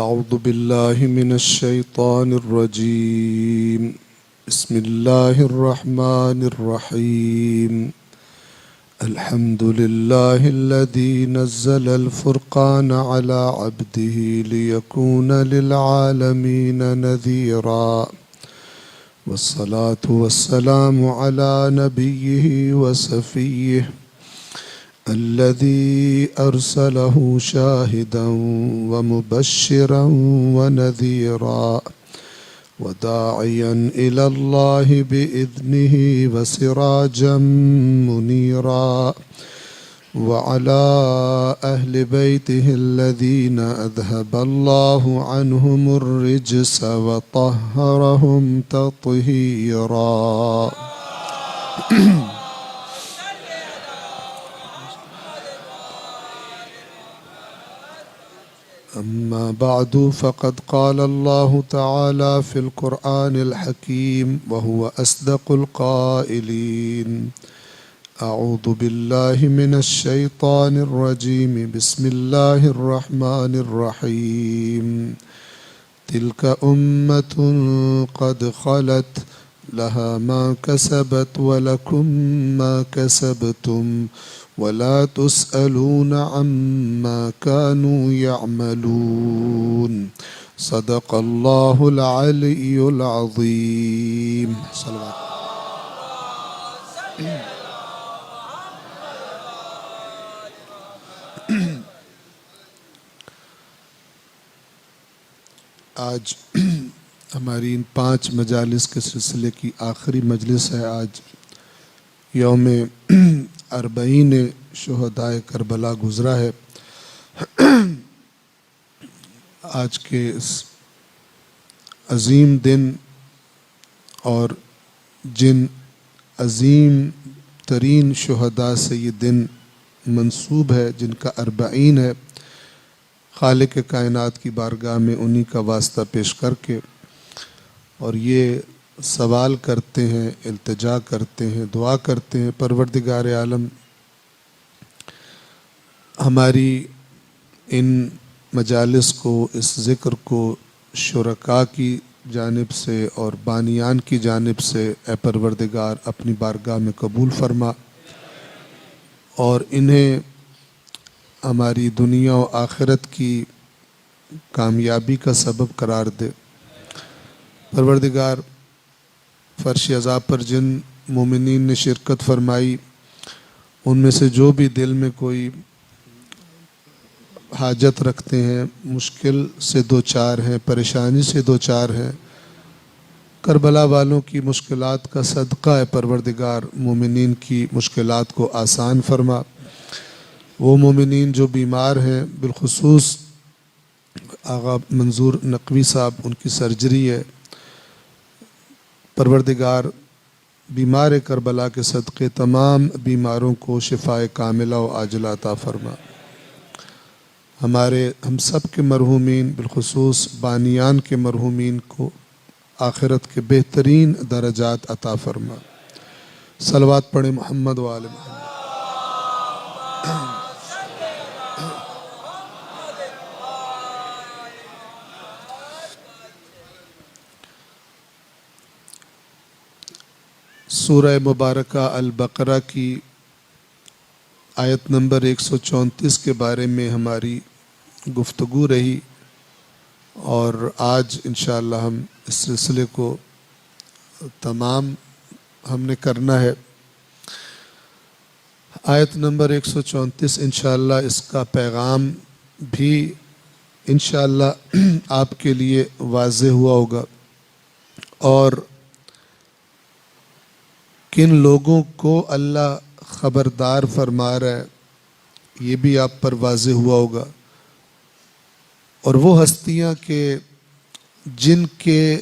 أعوذ بالله من الشيطان الرجيم. بسم الله الرحمن الرحيم. الحمد لله الذي نزل الفرقان على عبده ليكون للعالمين نذيرا، والصلاة والسلام على نبيه وصفيه الذي أرسله شاهدا ومبشرا ونذيرا وداعيا إلى الله بإذنه وسراجا منيرا، وعلى أهل بيته الذين أذهب الله عنهم الرجس وطهرهم تطهيرا. أما بعد، فقد قال الله تعالى في القرآن الحكيم وهو أصدق القائلين: أعوذ بالله من الشيطان الرجيم، بسم الله الرحمن الرحيم. تلك أمة قد خلت لها ما كسبت ولكم ما كسبتم ولا تسألون عما كانوا يعملون. صدق الله العلي العظيم. صلوات. آج ہماری ان 5 مجالس کے سلسلے کی آخری مجلس ہے. آج یوم 40 شہدائے کربلا گزرا ہے. آج کے اس عظیم دن اور جن عظیم ترین شہداء سے یہ دن منسوب ہے، جن کا 40 ہے، خالق کائنات کی بارگاہ میں انہی کا واسطہ پیش کر کے اور یہ سوال کرتے ہیں، التجا کرتے ہیں، دعا کرتے ہیں، پروردگار عالم ہماری ان مجالس کو، اس ذکر کو شرکاء کی جانب سے اور بانیان کی جانب سے اے پروردگار اپنی بارگاہ میں قبول فرما اور انہیں ہماری دنیا و آخرت کی کامیابی کا سبب قرار دے. پروردگار فرش عذاب پر جن مومنین نے شرکت فرمائی، ان میں سے جو بھی دل میں کوئی حاجت رکھتے ہیں، مشکل سے دوچار ہیں، پریشانی سے دوچار ہیں، کربلا والوں کی مشکلات کا صدقہ ہے پروردگار مومنین کی مشکلات کو آسان فرما. وہ مومنین جو بیمار ہیں، بالخصوص آغا منظور نقوی صاحب، ان کی سرجری ہے، پروردگار بیمار کربلا کے صدقے تمام بیماروں کو شفائے کاملہ و عاجلہ عطا فرما. ہم سب کے مرحومین، بالخصوص بانیان کے مرحومین کو آخرت کے بہترین درجات عطا فرما. صلوات پڑھیں محمد و آل محمد. سورہ مبارکہ البقرہ کی آیت نمبر 134 کے بارے میں ہماری گفتگو رہی اور آج انشاءاللہ ہم اس سلسلے کو تمام ہم نے کرنا ہے. آیت نمبر 134 انشاءاللہ اس کا پیغام بھی انشاءاللہ آپ کے لیے واضح ہوا ہوگا اور کن لوگوں کو اللہ خبردار فرما رہا ہے یہ بھی آپ پر واضح ہوا ہوگا. اور وہ ہستیاں کہ جن کے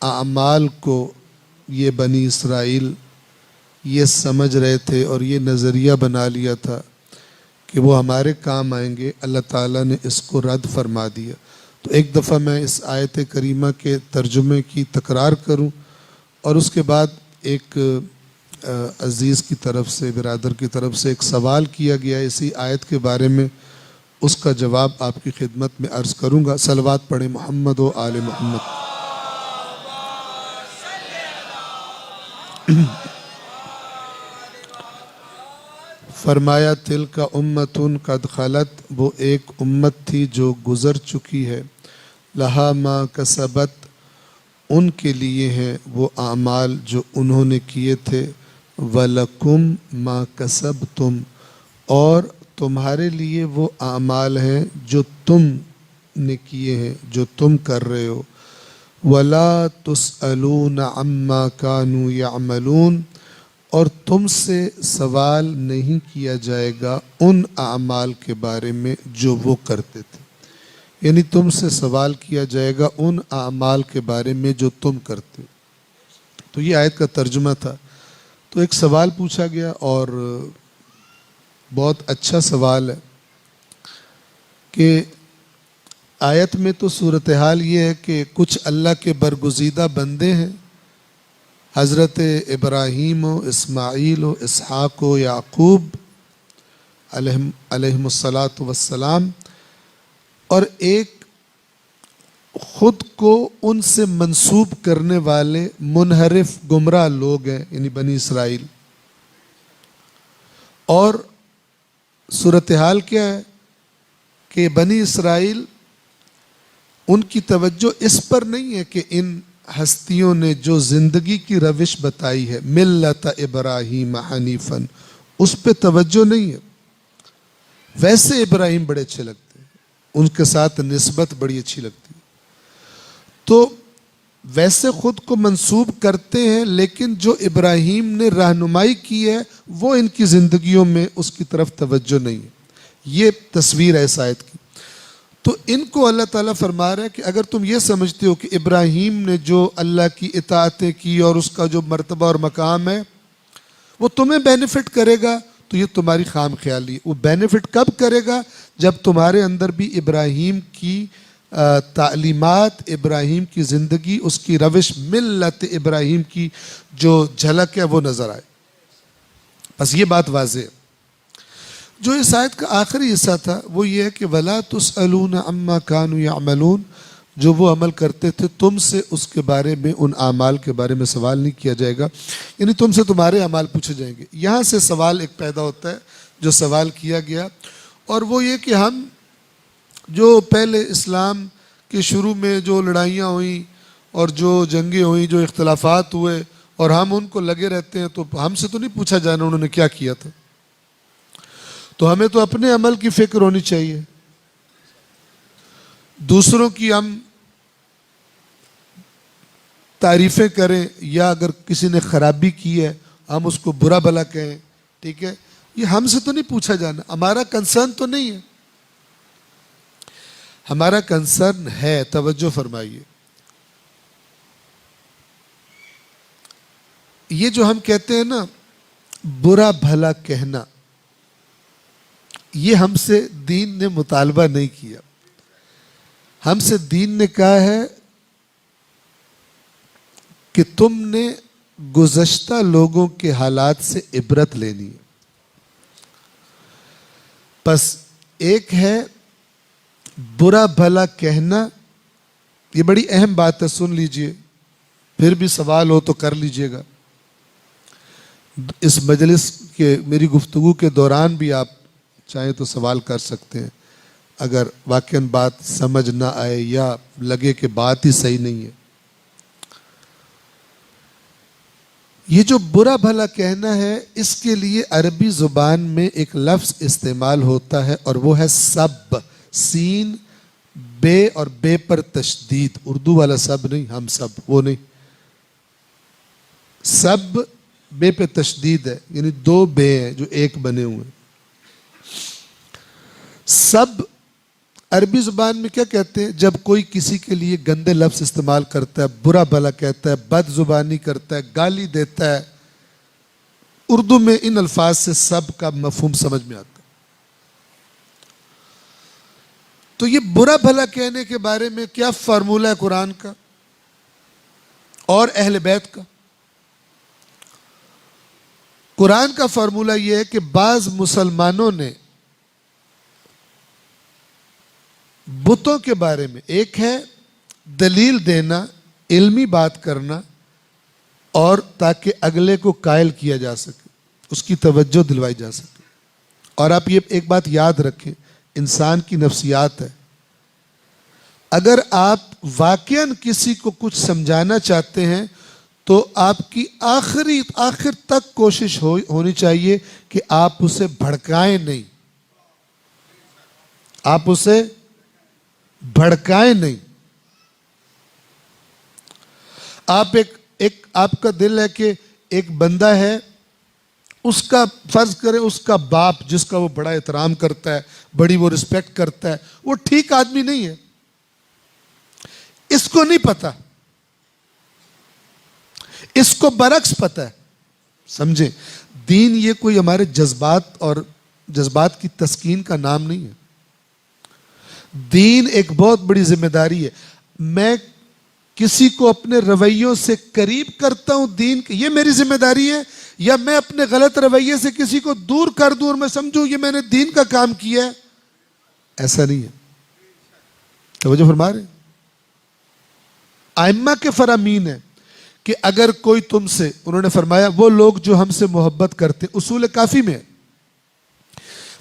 اعمال کو یہ بنی اسرائیل یہ سمجھ رہے تھے اور یہ نظریہ بنا لیا تھا کہ وہ ہمارے کام آئیں گے، اللہ تعالیٰ نے اس کو رد فرما دیا. تو ایک دفعہ میں اس آیت کریمہ کے ترجمے کی تکرار کروں اور اس کے بعد ایک عزیز کی طرف سے، برادر کی طرف سے ایک سوال کیا گیا اسی آیت کے بارے میں، اس کا جواب آپ کی خدمت میں عرض کروں گا۔ صلوات پڑھیں محمد و آل محمد۔ فرمایا تلک امت قد خلت، وہ ایک امت تھی جو گزر چکی ہے، لہا ما کسبت، ان کے لیے ہیں وہ اعمال جو انہوں نے کیے تھے، وَلَكُمْ مَا كَسَبْتُمْ، اور تمہارے لیے وہ اعمال ہیں جو تم نے کیے ہیں، جو تم کر رہے ہو۔ وَلَا تُسْأَلُونَ عَمَّا كَانُوا يَعْمَلُونَ، اور تم سے سوال نہیں کیا جائے گا ان اعمال کے بارے میں جو وہ کرتے تھے، یعنی تم سے سوال کیا جائے گا ان اعمال کے بارے میں جو تم کرتے ہو۔ تو یہ آیت کا ترجمہ تھا۔ تو ایک سوال پوچھا گیا اور بہت اچھا سوال ہے کہ آیت میں تو صورتحال یہ ہے کہ کچھ اللہ کے برگزیدہ بندے ہیں، حضرت ابراہیم و اسماعیل و اسحاق و یعقوب علیہم الصلاۃ والسلام، اور ایک خود کو ان سے منسوب کرنے والے منحرف گمراہ لوگ ہیں، یعنی بنی اسرائیل۔ اور صورتحال کیا ہے کہ بنی اسرائیل، ان کی توجہ اس پر نہیں ہے کہ ان ہستیوں نے جو زندگی کی روش بتائی ہے، ملت ابراہیم حنیفاً، اس پہ توجہ نہیں ہے۔ ویسے ابراہیم بڑے اچھے لگتے ہیں، ان کے ساتھ نسبت بڑی اچھی لگتی ہے، تو ویسے خود کو منسوب کرتے ہیں، لیکن جو ابراہیم نے رہنمائی کی ہے وہ ان کی زندگیوں میں اس کی طرف توجہ نہیں ہے۔ یہ تصویر ہے اس آیت کی۔ تو ان کو اللہ تعالیٰ فرما رہا ہے کہ اگر تم یہ سمجھتے ہو کہ ابراہیم نے جو اللہ کی اطاعتیں کی اور اس کا جو مرتبہ اور مقام ہے وہ تمہیں بینیفٹ کرے گا، تو یہ تمہاری خام خیالی ہے۔ وہ بینیفٹ کب کرے گا؟ جب تمہارے اندر بھی ابراہیم کی تعلیمات، ابراہیم کی زندگی، اس کی روش، ملت ابراہیم کی جو جھلک ہے وہ نظر آئے۔ بس یہ بات واضح ہے۔ جو اس آیت کا آخری حصہ تھا وہ یہ ہے کہ وَلَا تُسْأَلُونَ عَمَّا كَانُوا يَعْمَلُونَ، جو وہ عمل کرتے تھے تم سے اس کے بارے میں، ان اعمال کے بارے میں سوال نہیں کیا جائے گا، یعنی تم سے تمہارے اعمال پوچھے جائیں گے۔ یہاں سے سوال ایک پیدا ہوتا ہے جو سوال کیا گیا، اور وہ یہ کہ ہم جو پہلے اسلام کے شروع میں جو لڑائیاں ہوئیں اور جو جنگیں ہوئیں، جو اختلافات ہوئے، اور ہم ان کو لگے رہتے ہیں، تو ہم سے تو نہیں پوچھا جانا انہوں نے کیا کیا تھا۔ تو ہمیں تو اپنے عمل کی فکر ہونی چاہیے، دوسروں کی ہم تعریفیں کریں، یا اگر کسی نے خرابی کی ہے ہم اس کو برا بھلا کہیں، ٹھیک ہے، یہ ہم سے تو نہیں پوچھا جانا، ہمارا کنسرن تو نہیں ہے۔ ہمارا کنسرن ہے، توجہ فرمائیے، یہ جو ہم کہتے ہیں نا برا بھلا کہنا، یہ ہم سے دین نے مطالبہ نہیں کیا۔ ہم سے دین نے کہا ہے کہ تم نے گزشتہ لوگوں کے حالات سے عبرت لینی ہے۔ بس ایک ہے برا بھلا کہنا، یہ بڑی اہم بات ہے، سن لیجئے، پھر بھی سوال ہو تو کر لیجئے گا۔ اس مجلس کے میری گفتگو کے دوران بھی آپ چاہیں تو سوال کر سکتے ہیں، اگر واقعاً بات سمجھ نہ آئے یا لگے کہ بات ہی صحیح نہیں ہے۔ یہ جو برا بھلا کہنا ہے، اس کے لیے عربی زبان میں ایک لفظ استعمال ہوتا ہے، اور وہ ہے سب، سین بے اور بے پر تشدید، اردو والا سب نہیں، ہم سب، وہ نہیں، سب بے پہ تشدید ہے، یعنی دو بے ہیں جو ایک بنے ہوئے ہیں۔ سب عربی زبان میں کیا کہتے ہیں؟ جب کوئی کسی کے لیے گندے لفظ استعمال کرتا ہے، برا بھلا کہتا ہے، بد زبانی کرتا ہے، گالی دیتا ہے، اردو میں ان الفاظ سے سب کا مفہوم سمجھ میں آتا ہے۔ تو یہ برا بھلا کہنے کے بارے میں کیا فارمولہ ہے قرآن کا اور اہل بیت کا؟ قرآن کا فارمولہ یہ ہے کہ بعض مسلمانوں نے بتوں کے بارے میں ایک ہے دلیل دینا، علمی بات کرنا، اور تاکہ اگلے کو قائل کیا جا سکے، اس کی توجہ دلوائی جا سکے۔ اور آپ یہ ایک بات یاد رکھیں، انسان کی نفسیات ہے، اگر آپ واقعاً کسی کو کچھ سمجھانا چاہتے ہیں تو آپ کی آخر تک کوشش ہونی چاہیے کہ آپ اسے بھڑکائیں نہیں، آپ اسے بھڑکائیں نہیں۔ آپ کا دل ہے کہ ایک بندہ ہے، اس کا فرض کرے اس کا باپ جس کا وہ بڑا احترام کرتا ہے، بڑی وہ رسپیکٹ کرتا ہے، وہ ٹھیک آدمی نہیں ہے، اس کو نہیں پتا، اس کو برعکس پتا ہے۔ سمجھیں، دین یہ کوئی ہمارے جذبات کی تسکین کا نام نہیں ہے۔ دین ایک بہت بڑی ذمہ داری ہے۔ میں کسی کو اپنے رویوں سے قریب کرتا ہوں دین کی، یہ میری ذمہ داری ہے، یا میں اپنے غلط رویے سے کسی کو دور کر دوں اور میں سمجھوں یہ میں نے دین کا کام کیا ہے، ایسا نہیں ہے۔ توجہ فرما رہے ہیں؟ ائمہ کے فرامین ہے کہ اگر کوئی تم سے، انہوں نے فرمایا وہ لوگ جو ہم سے محبت کرتے، اصول کافی میں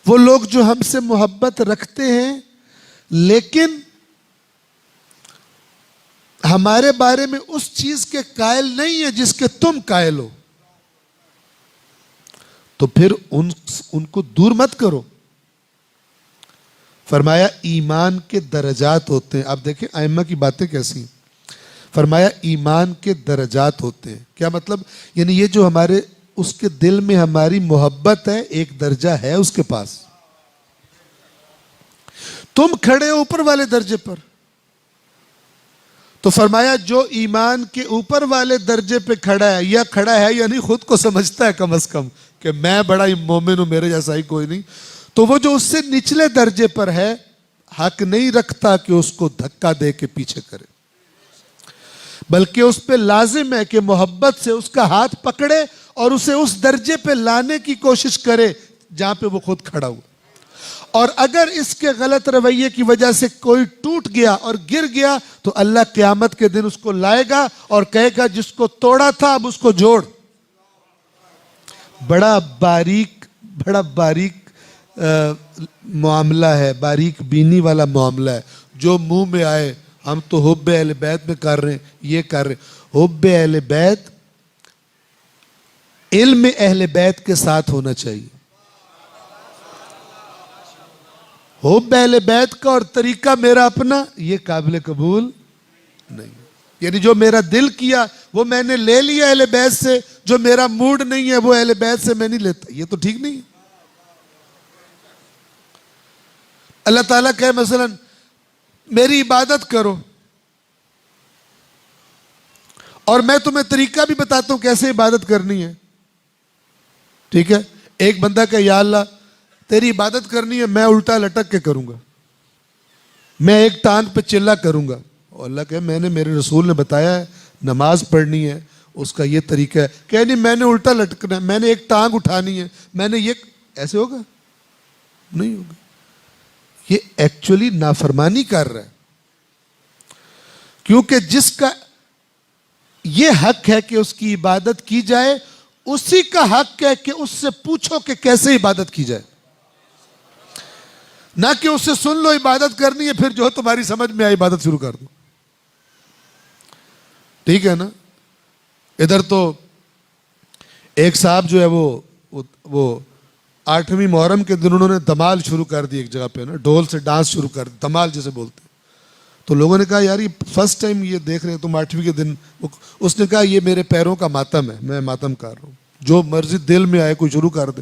وہ لوگ جو ہم سے محبت رکھتے ہیں لیکن ہمارے بارے میں اس چیز کے قائل نہیں ہے جس کے تم قائل ہو، تو پھر ان کو دور مت کرو۔ فرمایا ایمان کے درجات ہوتے ہیں۔ آپ دیکھیں ائمہ کی باتیں کیسی ہیں۔ فرمایا ایمان کے درجات ہوتے ہیں۔ کیا مطلب؟ یعنی یہ جو ہمارے اس کے دل میں ہماری محبت ہے، ایک درجہ ہے اس کے پاس، تم کھڑے ہو اوپر والے درجے پر۔ تو فرمایا جو ایمان کے اوپر والے درجے پہ کھڑا ہے، یا کھڑا ہے یعنی خود کو سمجھتا ہے کم از کم کہ میں بڑا مومن ہوں، میرے جیسا ہی کوئی نہیں، تو وہ جو اس سے نچلے درجے پر ہے حق نہیں رکھتا کہ اس کو دھکا دے کے پیچھے کرے، بلکہ اس پہ لازم ہے کہ محبت سے اس کا ہاتھ پکڑے اور اسے اس درجے پہ لانے کی کوشش کرے جہاں پہ وہ خود کھڑا ہوا۔ اور اگر اس کے غلط رویے کی وجہ سے کوئی ٹوٹ گیا اور گر گیا تو اللہ قیامت کے دن اس کو لائے گا اور کہے گا جس کو توڑا تھا اب اس کو جوڑ۔ بڑا باریک معاملہ ہے، باریک بینی والا معاملہ ہے، جو منہ میں آئے ہم تو حب اہل بیت میں کر رہے ہیں، یہ کر رہے ہیں۔ حب اہل بیت علم اہل بیت کے ساتھ ہونا چاہیے۔ حب اہل بیت کا اور طریقہ میرا اپنا، یہ قابل قبول نہیں۔ یعنی جو میرا دل کیا وہ میں نے لے لیا اہل بیت سے، جو میرا موڈ نہیں ہے وہ اہل بیت سے میں نہیں لیتا، یہ تو ٹھیک نہیں ہے۔ اللہ تعالیٰ کہے مثلا میری عبادت کرو، اور میں تمہیں طریقہ بھی بتاتا ہوں کیسے عبادت کرنی ہے، ٹھیک ہے؟ ایک بندہ کہ یا اللہ تیری عبادت کرنی ہے، میں الٹا لٹک کے کروں گا، میں ایک ٹانگ پہ چلا کروں گا، اور اللہ کہے میں نے، میرے رسول نے بتایا ہے نماز پڑھنی ہے اس کا یہ طریقہ ہے، کہ نہیں میں نے الٹا لٹکنا ہے، میں نے ایک ٹانگ اٹھانی ہے، میں نے یہ، ایسے ہوگا؟ نہیں ہوگا۔ یہ ایکچولی نافرمانی کر رہا ہے، کیونکہ جس کا یہ حق ہے کہ اس کی عبادت کی جائے، اسی کا حق ہے کہ اس سے پوچھو کہ کیسے عبادت کی جائے، نہ کہ اس سے سن لو عبادت کرنی ہے پھر جو تمہاری سمجھ میں آئی عبادت شروع کر دو۔ ٹھیک ہے نا؟ ادھر تو ایک صاحب جو ہے وہ 8ویں محرم کے دن انہوں نے دمال شروع کر دی ایک جگہ پہ نا، ڈھول سے ڈانس شروع کر دی، دمال جسے بولتے ہیں۔ تو لوگوں نے کہا یار یہ فرسٹ ٹائم یہ دیکھ رہے ہیں تم 8ویں کے دن۔ اس نے کہا یہ میرے پیروں کا ماتم ہے، میں ماتم کر رہا ہوں، جو مرضی دل میں آئے کوئی شروع کر دے،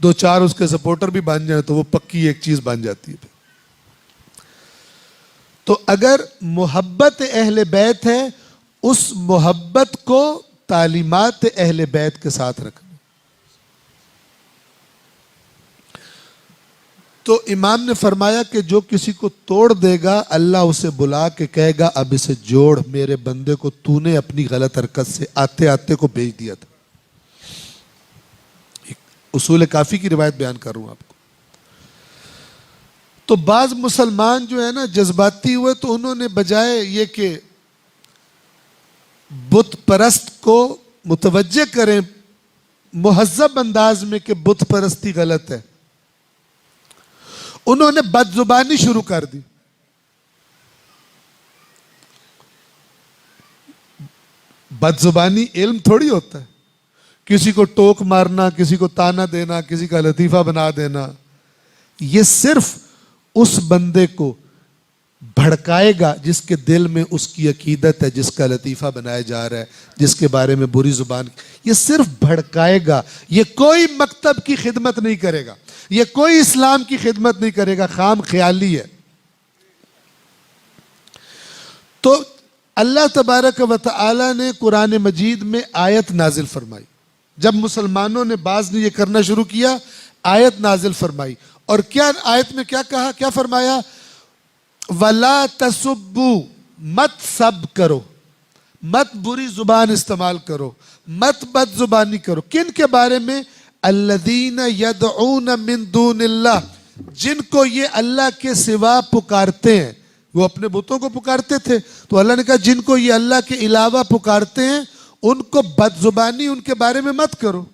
2-4 اس کے سپورٹر بھی بن جائیں تو وہ پکی ایک چیز بن جاتی ہے۔ تو اگر محبت اہل بیت ہے، اس محبت کو تعلیمات اہل بیت کے ساتھ رکھنا۔ تو امام نے فرمایا کہ جو کسی کو توڑ دے گا اللہ اسے بلا کے کہے گا اب اسے جوڑ، میرے بندے کو تو نے اپنی غلط حرکت سے آتے آتے کو بھیج دیا تھا۔ اصول کافی کی روایت بیان کر رہا ہوں آپ کو۔ تو بعض مسلمان جو ہے نا جذباتی ہوئے، تو انہوں نے بجائے یہ کہ بت پرست کو متوجہ کریں مہذب انداز میں کہ بت پرستی غلط ہے، انہوں نے بد زبانی شروع کر دی. بد زبانی علم تھوڑی ہوتا ہے. کسی کو ٹوک مارنا، کسی کو تانا دینا، کسی کا لطیفہ بنا دینا، یہ صرف اس بندے کو بھڑکائے گا جس کے دل میں اس کی عقیدت ہے، جس کا لطیفہ بنایا جا رہا ہے، جس کے بارے میں بری زبان، یہ صرف بھڑکائے گا. یہ کوئی مکتب کی خدمت نہیں کرے گا، یہ کوئی اسلام کی خدمت نہیں کرے گا، خام خیالی ہے. تو اللہ تبارک و تعالی نے قرآن مجید میں آیت نازل فرمائی. جب مسلمانوں نے بعض نے یہ کرنا شروع کیا، آیت نازل فرمائی. اور کیا آیت میں کیا کہا، کیا فرمایا؟ وَلَا تَسُبُّوا، مت سب کرو، مت بری زبان استعمال کرو، مت بد زبانی کرو. کن کے بارے میں؟ الَّذِينَ يَدْعُونَ مِن دُونِ اللَّهِ، جن کو یہ اللہ کے سوا پکارتے ہیں. وہ اپنے بتوں کو پکارتے تھے، تو اللہ نے کہا جن کو یہ اللہ کے علاوہ پکارتے ہیں ان کو بد زبانی ان کے بارے میں مت کرو.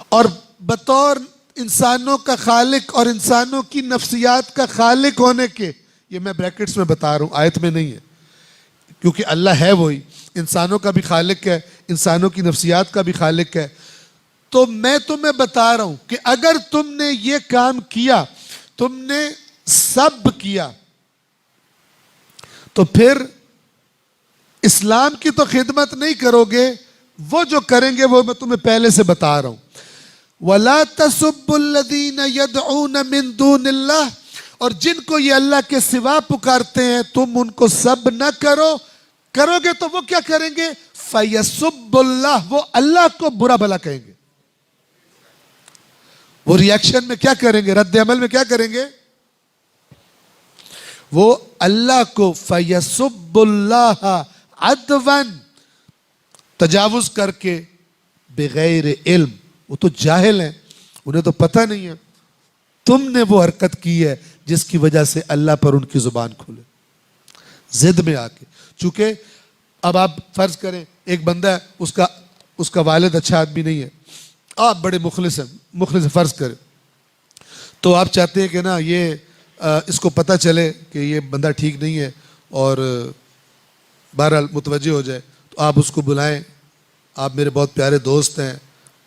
اور بطور انسانوں کا خالق اور انسانوں کی نفسیات کا خالق ہونے کے، یہ میں بریکٹس میں بتا رہا ہوں، آیت میں نہیں ہے، کیونکہ اللہ ہے وہی، انسانوں کا بھی خالق ہے، انسانوں کی نفسیات کا بھی خالق ہے. تو میں تمہیں بتا رہا ہوں کہ اگر تم نے یہ کام کیا، تم نے سب کیا، تو پھر اسلام کی تو خدمت نہیں کرو گے. وہ جو کریں گے وہ میں تمہیں پہلے سے بتا رہا ہوں. وَلَا تَسُبُّوا الَّذِينَ يَدْعُونَ مِن دُونِ اللَّهِ، اور جن کو یہ اللہ کے سوا پکارتے ہیں تم ان کو سب نہ کرو. کرو گے تو وہ کیا کریں گے؟ فَيَسُبُّ اللَّهِ، وہ اللہ کو برا بھلا کہیں گے. وہ ریاکشن میں کیا کریں گے، رد عمل میں کیا کریں گے؟ وہ اللہ کو فَيَسُبُّ اللَّهَ عَدْوًا، تجاوز کر کے، بغیر علم. وہ تو جاہل ہیں، انہیں تو پتہ نہیں ہے. تم نے وہ حرکت کی ہے جس کی وجہ سے اللہ پر ان کی زبان کھلے، زد میں آ کے. چونکہ اب آپ فرض کریں ایک بندہ ہے، اس کا والد اچھا آدمی نہیں ہے، آپ بڑے مخلص ہیں، مخلص فرض کریں، تو آپ چاہتے ہیں کہ نا یہ اس کو پتہ چلے کہ یہ بندہ ٹھیک نہیں ہے اور بہرحال متوجہ ہو جائے. تو آپ اس کو بلائیں، آپ میرے بہت پیارے دوست ہیں،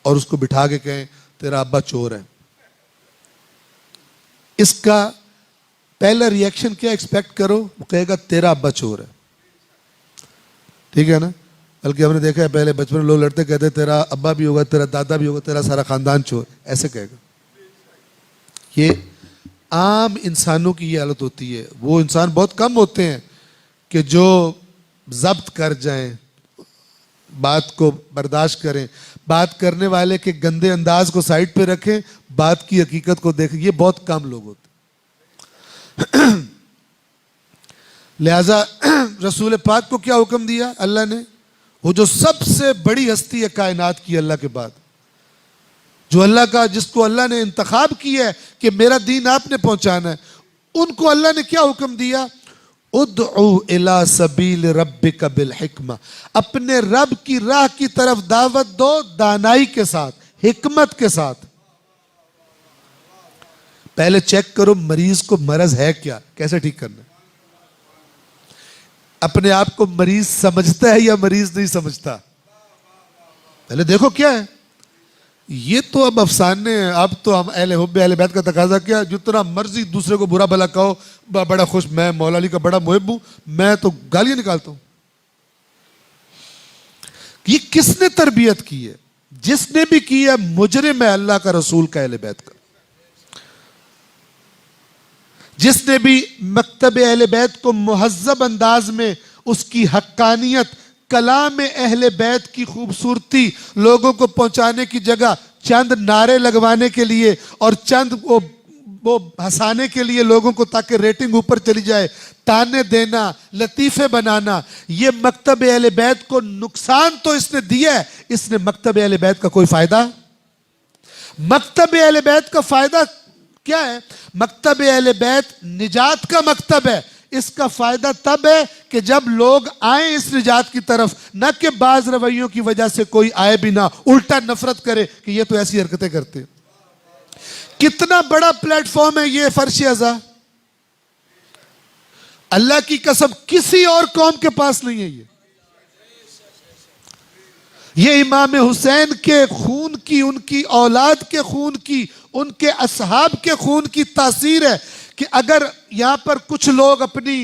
اور اس کو بٹھا کے کہیں تیرا ابا چور ہے. اس کا پہلا ریاکشن کیا ایکسپیکٹ کرو؟ وہ کہے گا تیرا ابا چور ہے. ٹھیک ہے نا؟ بلکہ ہم نے دیکھا ہے پہلے بچپن میں لوگ لڑتے کہتے تیرا ابا بھی ہوگا، تیرا دادا بھی ہوگا، تیرا سارا خاندان چور، ایسے کہے گا. یہ عام انسانوں کی یہ حالت ہوتی ہے. وہ انسان بہت کم ہوتے ہیں کہ جو ضبط کر جائیں، بات کو برداشت کریں، بات کرنے والے کے گندے انداز کو سائڈ پہ رکھیں، بات کی حقیقت کو دیکھیں. یہ بہت کم لوگ ہوتے ہیں. لہذا رسول پاک کو کیا حکم دیا اللہ نے؟ وہ جو سب سے بڑی ہستی ہے کائنات کی اللہ کے بعد، جو اللہ کا، جس کو اللہ نے انتخاب کیا ہے کہ میرا دین آپ نے پہنچانا ہے، ان کو اللہ نے کیا حکم دیا؟ ادعو الی سبیل ربک بالحکمہ، اپنے رب کی راہ کی طرف دعوت دو دانائی کے ساتھ، حکمت کے ساتھ. پہلے چیک کرو مریض کو مرض ہے کیا، کیسے ٹھیک کرنا ہے. اپنے آپ کو مریض سمجھتا ہے یا مریض نہیں سمجھتا؟ پہلے دیکھو کیا ہے. یہ تو اب افسانے ہیں. اب تو ہم اہل حب اہل بیت کا تقاضا کیا، جتنا مرضی دوسرے کو برا بھلا کہو، بڑا خوش، میں مولا علی کا بڑا محب ہوں، میں تو گالیاں نکالتا ہوں. یہ کس نے تربیت کی ہے؟ جس نے بھی کی ہے مجرم ہے اللہ کا، رسول کا، اہل بیت کا. جس نے بھی مکتب اہل بیت کو مہذب انداز میں اس کی حقانیت، کلام اہل بیت کی خوبصورتی لوگوں کو پہنچانے کی جگہ چند نعرے لگوانے کے لیے اور چند وہ ہنسانے کے لیے لوگوں کو تاکہ ریٹنگ اوپر چلی جائے، تانے دینا، لطیفے بنانا، یہ مکتب اہل بیت کو نقصان تو اس نے دیا ہے. اس نے مکتب اہل بیت کا کوئی فائدہ؟ مکتب اہل بیت کا فائدہ کیا ہے؟ مکتب اہل بیت نجات کا مکتب ہے. اس کا فائدہ تب ہے کہ جب لوگ آئیں اس نجات کی طرف، نہ کہ بعض رویوں کی وجہ سے کوئی آئے بھی نہ، الٹا نفرت کرے کہ یہ تو ایسی حرکتیں کرتے. کتنا بڑا پلیٹ فارم ہے یہ فرش ازا. اللہ کی قسم کسی اور قوم کے پاس نہیں ہے. یہ امام حسین کے خون کی، ان کی اولاد کے خون کی، ان کے اصحاب کے خون کی تاثیر ہے کہ اگر یہاں پر کچھ لوگ اپنی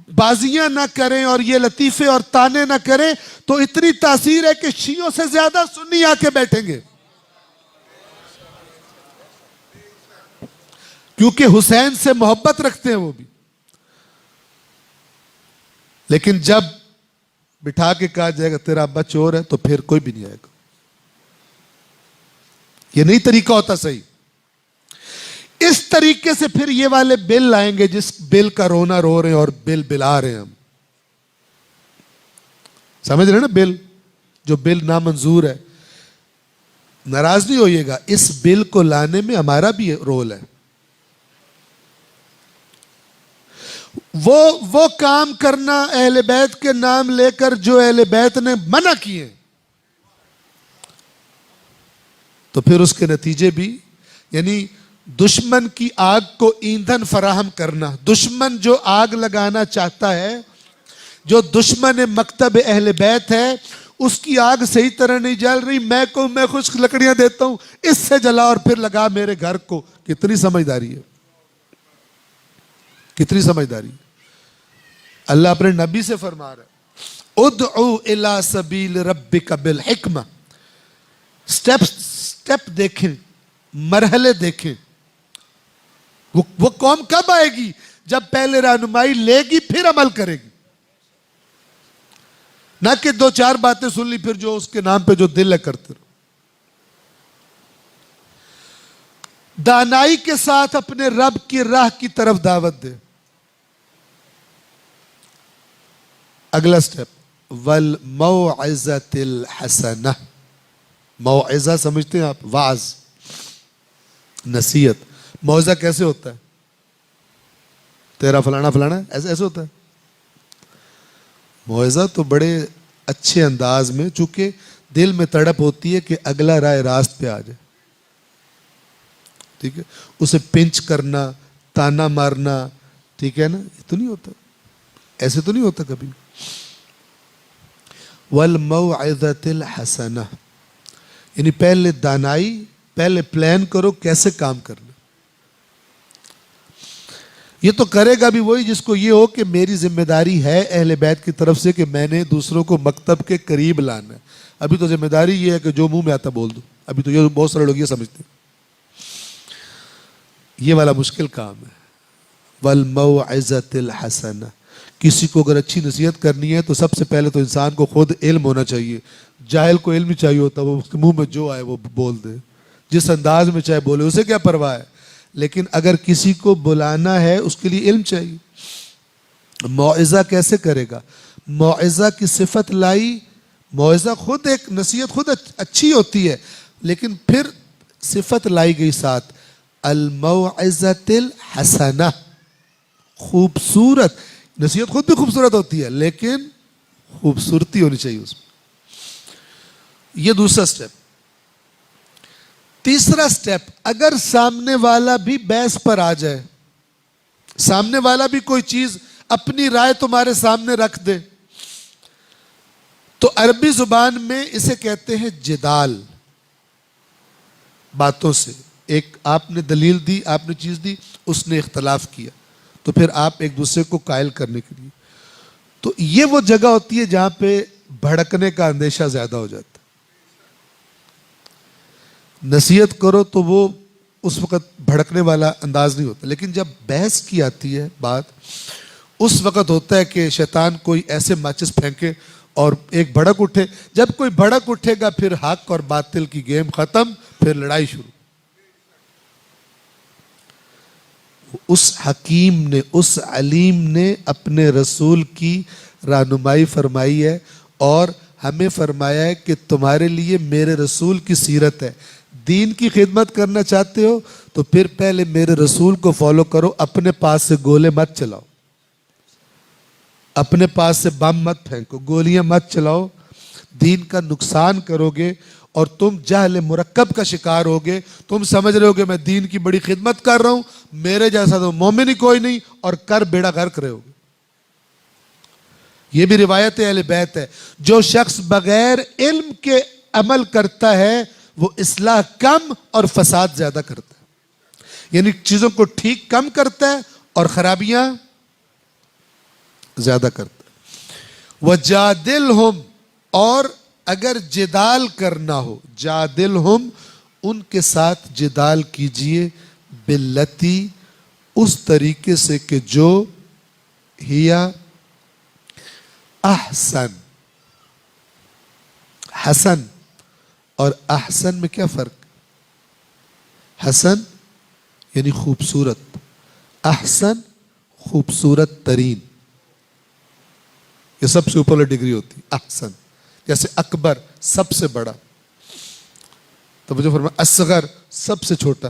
بازیاں نہ کریں اور یہ لطیفے اور تانے نہ کریں تو اتنی تاثیر ہے کہ شیعوں سے زیادہ سنی آ کے بیٹھیں گے، کیونکہ حسین سے محبت رکھتے ہیں وہ بھی. لیکن جب بٹھا کے کہا جائے گا تیرا ابا چور ہے تو پھر کوئی بھی نہیں آئے گا. یہ نہیں طریقہ ہوتا صحیح. اس طریقے سے پھر یہ والے بل لائیں گے جس بل کا رونا رو رہے ہیں اور بل بلا رہے ہیں ہم. سمجھ رہے ہیں نا؟ بل جو بل نامنظور ہے. ناراض نہیں ہوئیے گا، اس بل کو لانے میں ہمارا بھی رول ہے. وہ کام کرنا اہل بیت کے نام لے کر جو اہل بیت نے منع کیے، تو پھر اس کے نتیجے بھی، یعنی دشمن کی آگ کو ایندھن فراہم کرنا. دشمن جو آگ لگانا چاہتا ہے، جو دشمن مکتب اہل بیت ہے، اس کی آگ صحیح طرح نہیں جل رہی، میں خشک لکڑیاں دیتا ہوں، اس سے جلا اور پھر لگا میرے گھر کو. کتنی سمجھداری ہے، کتنی سمجھداری. اللہ اپنے نبی سے فرما رہا ہے ادعو الی سبیل ربک بالحکمہ. سٹیپ دیکھیں، مرحلے دیکھیں. وہ قوم کب آئے گی؟ جب پہلے رہنمائی لے گی پھر عمل کرے گی، نہ کہ دو چار باتیں سن لی پھر جو اس کے نام پہ جو دل ہے کرتے رہو. دانائی کے ساتھ اپنے رب کی راہ کی طرف دعوت دے. اگلا سٹیپ والموعظۃ الحسنہ. موعظہ سمجھتے ہیں آپ؟ واعظ، نصیحت. موعظہ کیسے ہوتا ہے؟ تیرا فلانا فلانا ایسے ہوتا ہے. موعظہ تو بڑے اچھے انداز میں، چونکہ دل میں تڑپ ہوتی ہے کہ اگلا راہ راست پہ آ جائے. ٹھیک ہے، اسے پنچ کرنا، تانا مارنا، ٹھیک ہے نا، یہ تو نہیں ہوتا، ایسے تو نہیں ہوتا کبھی. والموعظۃ الحسنہ، یعنی پہلے دانائی، پہلے پلان کرو کیسے کام کرنا. یہ تو کرے گا بھی وہی جس کو یہ ہو کہ میری ذمہ داری ہے اہل بیت کی طرف سے کہ میں نے دوسروں کو مکتب کے قریب لانا ہے. ابھی تو ذمہ داری یہ ہے کہ جو منہ میں آتا بول دو. ابھی تو یہ بہت سارے لوگ یہ سمجھتے ہیں. یہ والا مشکل کام ہے. والموعظۃ الحسنہ. کسی کو اگر اچھی نصیحت کرنی ہے تو سب سے پہلے تو انسان کو خود علم ہونا چاہیے. جاہل کو علم ہی چاہیے ہوتا، وہ اس کے منہ میں جو آئے وہ بول دے، جس انداز میں چاہے بولے، اسے کیا پرواہ ہے. لیکن اگر کسی کو بلانا ہے اس کے لیے علم چاہیے. موعظہ کیسے کرے گا؟ موعظہ کی صفت لائی. موعظہ خود ایک نصیحت خود اچھی ہوتی ہے، لیکن پھر صفت لائی گئی ساتھ الموعظۃ الحسنہ. خوبصورت نصیحت خود بھی خوبصورت ہوتی ہے، لیکن خوبصورتی ہونی چاہیے اس میں. یہ دوسرا سٹیپ. تیسرا سٹیپ، اگر سامنے والا بھی بحث پر آ جائے، سامنے والا بھی کوئی چیز اپنی رائے تمہارے سامنے رکھ دے، تو عربی زبان میں اسے کہتے ہیں جدال. باتوں سے ایک آپ نے دلیل دی، آپ نے چیز دی، اس نے اختلاف کیا، تو پھر آپ ایک دوسرے کو قائل کرنے کے لیے. تو یہ وہ جگہ ہوتی ہے جہاں پہ بھڑکنے کا اندیشہ زیادہ ہو جاتا ہے. نصیحت کرو تو وہ اس وقت بھڑکنے والا انداز نہیں ہوتا، لیکن جب بحث کی آتی ہے بات، اس وقت ہوتا ہے کہ شیطان کوئی ایسے ماچس پھینکے اور ایک بھڑک اٹھے. جب کوئی بھڑک اٹھے گا پھر حق اور باطل کی گیم ختم، پھر لڑائی شروع. اس حکیم نے، اس علیم نے اپنے رسول کی رہنمائی فرمائی ہے اور ہمیں فرمایا ہے کہ تمہارے لیے میرے رسول کی سیرت ہے. دین کی خدمت کرنا چاہتے ہو تو پھر پہلے میرے رسول کو فالو کرو. اپنے پاس سے گولے مت چلاؤ, اپنے پاس سے بم مت پھینکو, گولیاں مت چلاؤ. دین کا نقصان کرو گے اور تم جہل مرکب کا شکار ہوگے. تم سمجھ رہے ہو کہ میں دین کی بڑی خدمت کر رہا ہوں, میرے جیسا تو مومن ہی کوئی نہیں, اور کر بیڑا غرق رہے ہوگے. یہ بھی روایت اہل بیت ہے. جو شخص بغیر علم کے عمل کرتا ہے وہ اصلاح کم اور فساد زیادہ کرتا ہے. یعنی چیزوں کو ٹھیک کم کرتا ہے اور خرابیاں زیادہ کرتا ہے. وَجَادِلْهُمْ, اور اگر جدال کرنا ہو, جادلہم, ان کے ساتھ جدال کیجئے, باللتی, اس طریقے سے کہ جو, ہیا, احسن. حسن اور احسن میں کیا فرق؟ حسن یعنی خوبصورت, احسن خوبصورت ترین. یہ سب سے اوپر ڈگری ہوتی احسن. جیسے اکبر سب سے بڑا, تو مجھے فرمایا اصغر سب سے چھوٹا.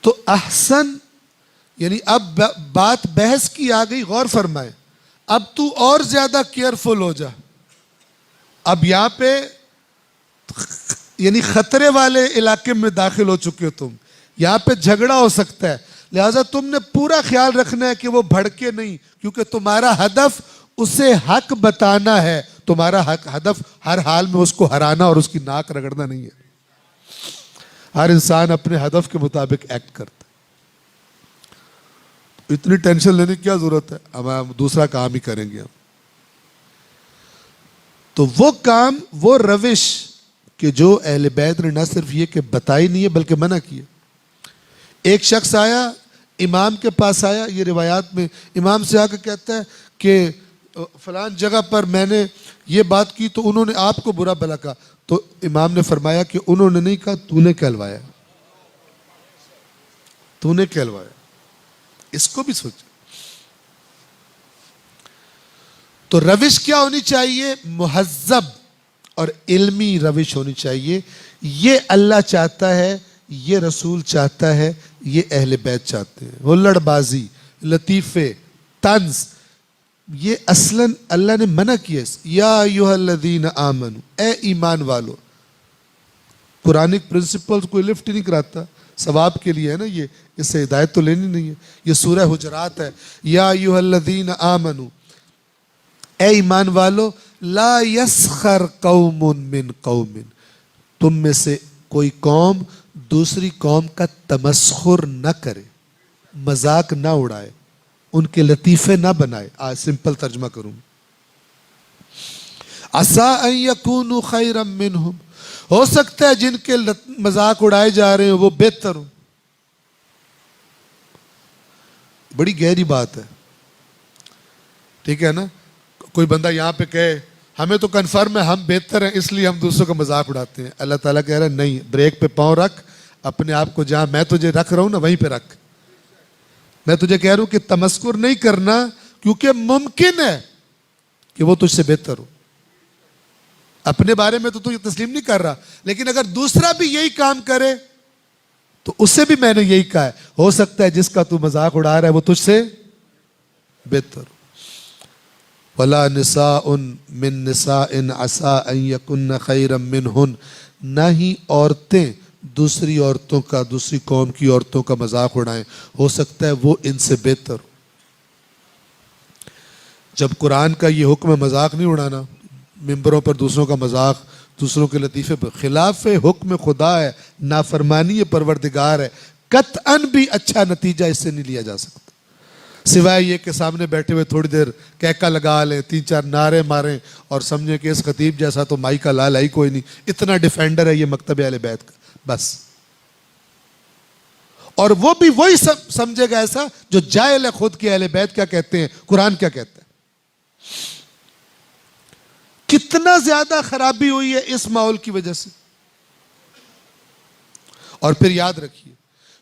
تو احسن یعنی اب بات بحث کی آ گئی, غور فرمائے. اب تو اور زیادہ کیئرفل ہو جا. اب یہاں پہ یعنی خطرے والے علاقے میں داخل ہو چکے ہو تم. یہاں پہ جھگڑا ہو سکتا ہے, لہذا تم نے پورا خیال رکھنا ہے کہ وہ بھڑکے نہیں, کیونکہ تمہارا ہدف اسے حق بتانا ہے. تمہارا ہدف ہر حال میں اس کو ہرانا اور اس کی ناک رگڑنا نہیں ہے. ہر انسان اپنے ہدف کے مطابق ایکٹ کرتا ہے. اتنی ٹینشن لینے کی کیا ضرورت ہے, ہم دوسرا کام ہی کریں گے. ہم تو وہ کام, وہ روش کہ جو اہل بیت نے نہ صرف یہ کہ بتائی نہیں ہے بلکہ منع کیا. ایک شخص آیا, امام کے پاس آیا, یہ روایات میں امام سے آ کے کہتا ہے کہ فلان جگہ پر میں نے یہ بات کی تو انہوں نے آپ کو برا بھلا کہا. تو امام نے فرمایا کہ انہوں نے نہیں کہا, تو نے کہلوایا, تو نے کہلوایا. اس کو بھی سوچو. تو روش کیا ہونی چاہیے؟ مہذب اور علمی روش ہونی چاہیے. یہ اللہ چاہتا ہے, یہ رسول چاہتا ہے, یہ اہل بیت چاہتے ہیں. ہلڑ بازی, لطیفے, طنز, یہ اصلاً اللہ نے منع کیا. یا ایھا الذین آمنوا, اے ایمان والو. قرآنک پرنسپلز کوئی لفٹ نہیں کراتا, ثواب کے لیے ہے نا یہ, اس سے ہدایت تو لینی نہیں ہے. یہ سورہ حجرات ہے. یا ایھا الذین آمنوا, اے ایمان والو, لا یسخر قوم من قوم, تم میں سے کوئی قوم دوسری قوم کا تمسخر نہ کرے, مذاق نہ اڑائے, ان کے لطیفے نہ بنائے. آج سمپل ترجمہ کروں. عسیٰ ان یکونوا خیرا منہم, ہو سکتا ہے جن کے مذاق اڑائے جا رہے ہیں وہ بہتر ہوں. بڑی گہری بات ہے, ٹھیک ہے نا. کوئی بندہ یہاں پہ کہے ہمیں تو کنفرم ہے ہم بہتر ہیں اس لیے ہم دوسروں کا مذاق اڑاتے ہیں. اللہ تعالیٰ کہہ رہا ہے نہیں, بریک پہ پاؤں رکھ, اپنے آپ کو جہاں میں تجھے رکھ رہا ہوں نا وہیں پہ رکھ. میں تجھے کہہ رہا ہوں کہ تمسخر نہیں کرنا, کیونکہ ممکن ہے کہ وہ تجھ سے بہتر ہو. اپنے بارے میں تو تجھے تسلیم نہیں کر رہا, لیکن اگر دوسرا بھی یہی کام کرے تو اس سے بھی میں نے یہی کہا ہے, ہو سکتا ہے جس کا تو مذاق اڑا رہا ہے وہ تجھ سے بہتر ہو. وَلَا نِسَاءٌ مِّن نِسَاءٍ عَسَىٰ أَن يَكُنَّ خَيْرًا مِّنْهُنَّ, نہ ہی عورتیں دوسری عورتوں کا, دوسری قوم کی عورتوں کا مذاق اڑائیں, ہو سکتا ہے وہ ان سے بہتر ہو. جب قرآن کا یہ حکم ہے مذاق نہیں اڑانا, ممبروں پر دوسروں کا مذاق, دوسروں کے لطیفے پر, خلاف حکم خدا ہے, نافرمانی پروردگار ہے, قطعاً بھی اچھا نتیجہ اس سے نہیں لیا جا سکتا, سوائے یہ کہ سامنے بیٹھے ہوئے تھوڑی دیر کہکا لگا لیں, 3-4 نعرے ماریں اور سمجھیں کہ اس خطیب جیسا تو مائی کا لال ہی کوئی نہیں, اتنا ڈیفینڈر ہے یہ مکتب اہل بیت کا, بس. اور وہ بھی وہی سمجھے گا ایسا جو جاہل ہے خود کے اہل بیت کیا کہتے ہیں, قرآن کیا کہتا ہے. کتنا زیادہ خرابی ہوئی ہے اس ماحول کی وجہ سے. اور پھر یاد رکھیے,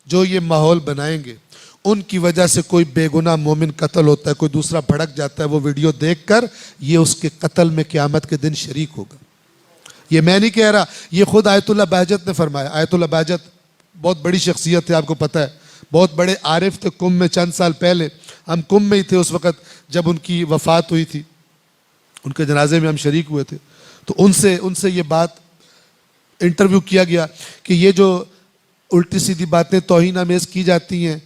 جو یہ ماحول بنائیں گے ان کی وجہ سے کوئی بے گناہ مومن قتل ہوتا ہے, کوئی دوسرا بھڑک جاتا ہے, وہ ویڈیو دیکھ کر یہ اس کے قتل میں قیامت کے دن شریک ہوگا. یہ میں نہیں کہہ رہا، یہ خود آیت اللہ بہجت نے فرمایا. آیت اللہ بہجت بہت بڑی شخصیت ہے، آپ کو پتہ ہے، بہت بڑے عارف تھے. کم میں چند سال پہلے ہم کم میں ہی تھے اس وقت جب ان کی وفات ہوئی تھی، ان کے جنازے میں ہم شریک ہوئے تھے. تو ان سے یہ بات انٹرویو کیا گیا کہ یہ جو الٹی سیدھی باتیں توہین آمیز کی جاتی ہیں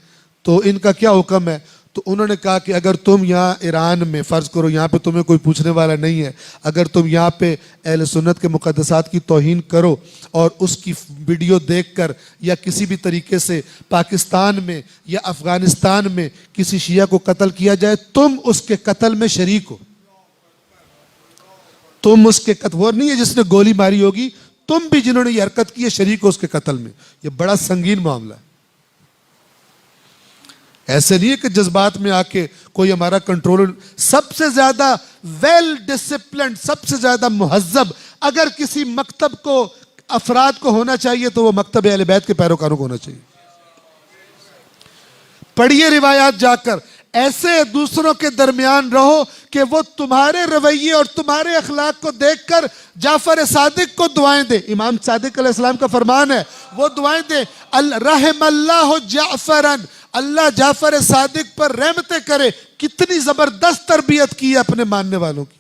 تو ان کا کیا حکم ہے. تو انہوں نے کہا کہ اگر تم یہاں ایران میں فرض کرو، یہاں پہ تمہیں کوئی پوچھنے والا نہیں ہے، اگر تم یہاں پہ اہل سنت کے مقدسات کی توہین کرو اور اس کی ویڈیو دیکھ کر یا کسی بھی طریقے سے پاکستان میں یا افغانستان میں کسی شیعہ کو قتل کیا جائے، تم اس کے قتل میں شریک ہو. تم اس کے قتل، وہ نہیں ہے جس نے گولی ماری ہوگی، تم بھی جنہوں نے یہ حرکت کی ہے شریک ہو اس کے قتل میں. یہ بڑا سنگین معاملہ ہے. ایسے نہیں ہے کہ جذبات میں آ کے کوئی ہمارا کنٹرول. سب سے زیادہ ویل ڈسپلنڈ، سب سے زیادہ مہذب اگر کسی مکتب کو، افراد کو ہونا چاہیے تو وہ مکتب اہل بیت کے پیروکاروں کو ہونا چاہیے. پڑھیے روایات جا کر، ایسے دوسروں کے درمیان رہو کہ وہ تمہارے رویے اور تمہارے اخلاق کو دیکھ کر جعفر صادق کو دعائیں دے. امام صادق علیہ السلام کا فرمان ہے، وہ دعائیں دے، رحم اللہ جعفرن، اللہ جعفر صادق پر رحمتیں کرے. کتنی زبردست تربیت کی ہے اپنے ماننے والوں کی.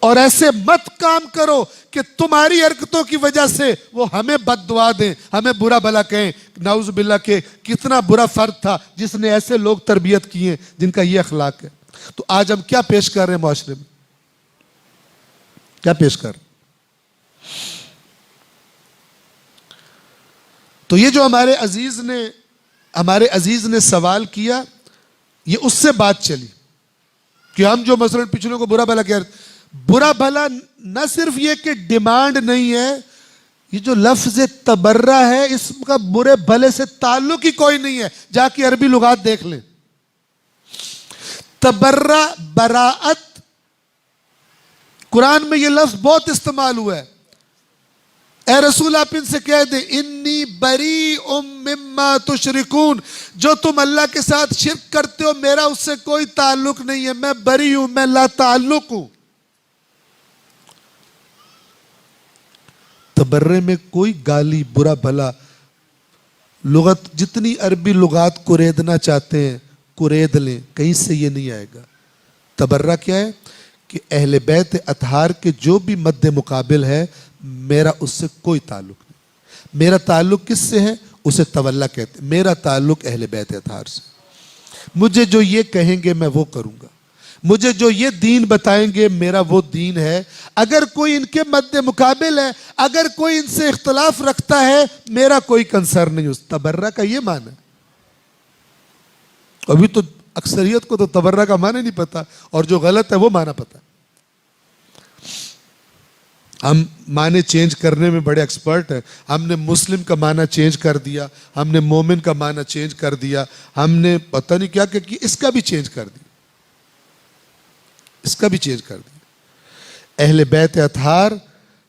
اور ایسے مت کام کرو کہ تمہاری حرکتوں کی وجہ سے وہ ہمیں بد دعا دیں، ہمیں برا بھلا کہیں. نعوذ باللہ کہ کتنا برا فرد تھا جس نے ایسے لوگ تربیت کی ہیں جن کا یہ اخلاق ہے. تو آج ہم کیا پیش کر رہے ہیں معاشرے میں؟ کیا پیش کر رہے ہیں؟ تو یہ جو ہمارے عزیز نے سوال کیا، یہ اس سے بات چلی کہ ہم جو مثلا پچھلوں کو برا بھلا کہہ رہے، برا بھلا نہ صرف یہ کہ ڈیمانڈ نہیں ہے، یہ جو لفظ تبرہ ہے اس کا برے بھلے سے تعلق ہی کوئی نہیں ہے. جا کے عربی لغات دیکھ لیں. تبرہ براءت، قرآن میں یہ لفظ بہت استعمال ہوا ہے. اے رسول آپ ان سے کہہ دیں انی بریء مما تشرکون، جو تم اللہ کے ساتھ شرک کرتے ہو میرا اس سے کوئی تعلق نہیں ہے، میں بری ہوں، میں لا تعلق ہوں. تبرے میں کوئی گالی برا بھلا، لغت جتنی عربی لغات کوریدنا چاہتے ہیں کورید لیں، کہیں سے یہ نہیں آئے گا. تبرہ کیا ہے کہ اہل بیت اطہار کے جو بھی مد مقابل ہے میرا اس سے کوئی تعلق نہیں. میرا تعلق کس سے ہے؟ اسے تولا کہتے ہیں. میرا تعلق اہل بیت اطہار سے. مجھے جو یہ کہیں گے میں وہ کروں گا، مجھے جو یہ دین بتائیں گے میرا وہ دین ہے. اگر کوئی ان کے مد مقابل ہے، اگر کوئی ان سے اختلاف رکھتا ہے، میرا کوئی کنسرن نہیں. اس تبرہ کا یہ معنی ہے. ابھی تو اکثریت کو تو تبرہ کا معنی نہیں پتا، اور جو غلط ہے وہ معنی پتا. ہم معنی چینج کرنے میں بڑے ایکسپرٹ ہیں. ہم نے مسلم کا معنی چینج کر دیا، ہم نے مومن کا معنی چینج کر دیا، ہم نے پتہ نہیں کیا کہ اس کا بھی چینج کر دیا، اس کا بھی چینج کر دیا. اہل بیت اطہار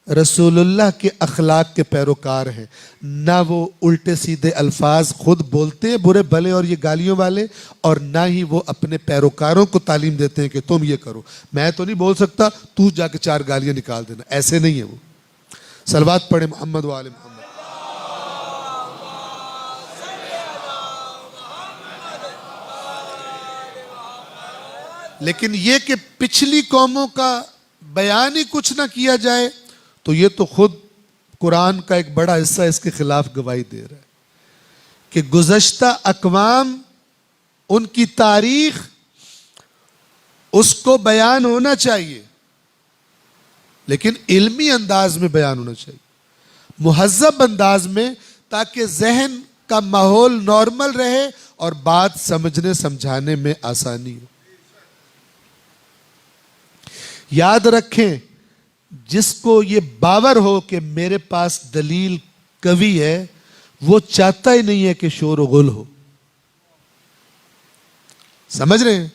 رسول اللہ کے اخلاق کے پیروکار ہیں. نہ وہ الٹے سیدھے الفاظ خود بولتے ہیں برے بھلے اور یہ گالیوں والے، اور نہ ہی وہ اپنے پیروکاروں کو تعلیم دیتے ہیں کہ تم یہ کرو. میں تو نہیں بول سکتا، تو جا کے 4 گالیاں نکال دینا، ایسے نہیں ہے وہ. صلوات پڑھیں محمد و آل محمد. لیکن یہ کہ پچھلی قوموں کا بیان ہی کچھ نہ کیا جائے تو یہ تو خود قرآن کا ایک بڑا حصہ اس کے خلاف گواہی دے رہا ہے کہ گزشتہ اقوام، ان کی تاریخ اس کو بیان ہونا چاہیے، لیکن علمی انداز میں بیان ہونا چاہیے، مہذب انداز میں، تاکہ ذہن کا ماحول نارمل رہے اور بات سمجھنے سمجھانے میں آسانی ہو. یاد رکھیں، جس کو یہ باور ہو کہ میرے پاس دلیل قوی ہے، وہ چاہتا ہی نہیں ہے کہ شور و غل ہو. سمجھ رہے ہیں؟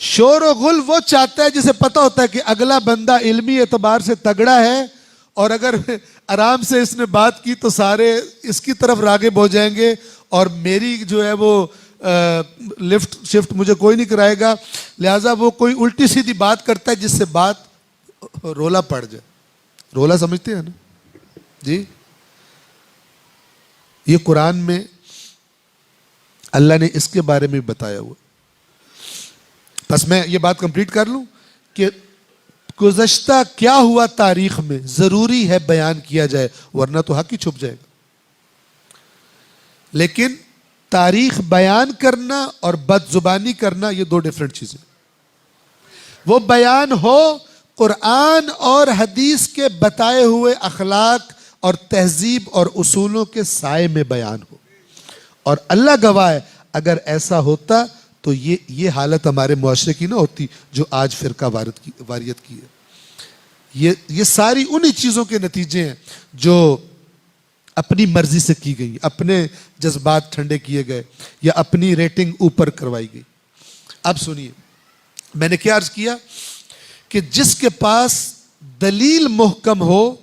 شور و غل وہ چاہتا ہے جسے پتہ ہوتا ہے کہ اگلا بندہ علمی اعتبار سے تگڑا ہے، اور اگر آرام سے اس نے بات کی تو سارے اس کی طرف راغب ہو جائیں گے، اور میری جو ہے وہ لفٹ شفٹ مجھے کوئی نہیں کرائے گا. لہٰذا وہ کوئی الٹی سیدھی بات کرتا ہے جس سے بات رولا پڑ جائے. رولا سمجھتے ہیں نا جی؟ یہ قرآن میں اللہ نے اس کے بارے میں بتایا ہوا. بس میں یہ بات کمپلیٹ کر لوں کہ گزشتہ کیا ہوا تاریخ میں ضروری ہے بیان کیا جائے، ورنہ تو حق ہی چھپ جائے گا. لیکن تاریخ بیان کرنا اور بد زبانی کرنا یہ دو ڈیفرنٹ چیزیں. وہ بیان ہو قرآن اور حدیث کے بتائے ہوئے اخلاق اور تہذیب اور اصولوں کے سائے میں بیان ہو. اور اللہ گواہ ہے اگر ایسا ہوتا تو یہ حالت ہمارے معاشرے کی نہ ہوتی جو آج فرقہ واریت کی ہے. یہ ساری انہی چیزوں کے نتیجے ہیں جو اپنی مرضی سے کی گئی، اپنے جذبات ٹھنڈے کیے گئے یا اپنی ریٹنگ اوپر کروائی گئی. اب سنیے، میں نے کیا عرض کیا کہ جس کے پاس دلیل محکم ہو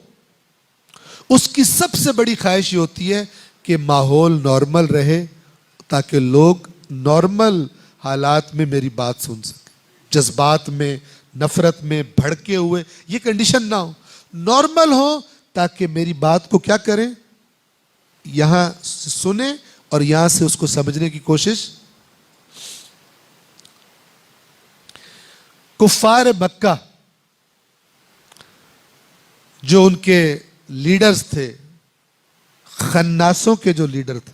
اس کی سب سے بڑی خواہش یہ ہوتی ہے کہ ماحول نارمل رہے تاکہ لوگ نارمل حالات میں میری بات سن سکیں. جذبات میں، نفرت میں بھڑکے ہوئے یہ کنڈیشن نہ ہو، نارمل ہو تاکہ میری بات کو کیا کریں، یہاں سنیں اور یہاں سے اس کو سمجھنے کی کوشش. کفار مکہ جو ان کے لیڈرز تھے، خناسوں کے جو لیڈر تھے،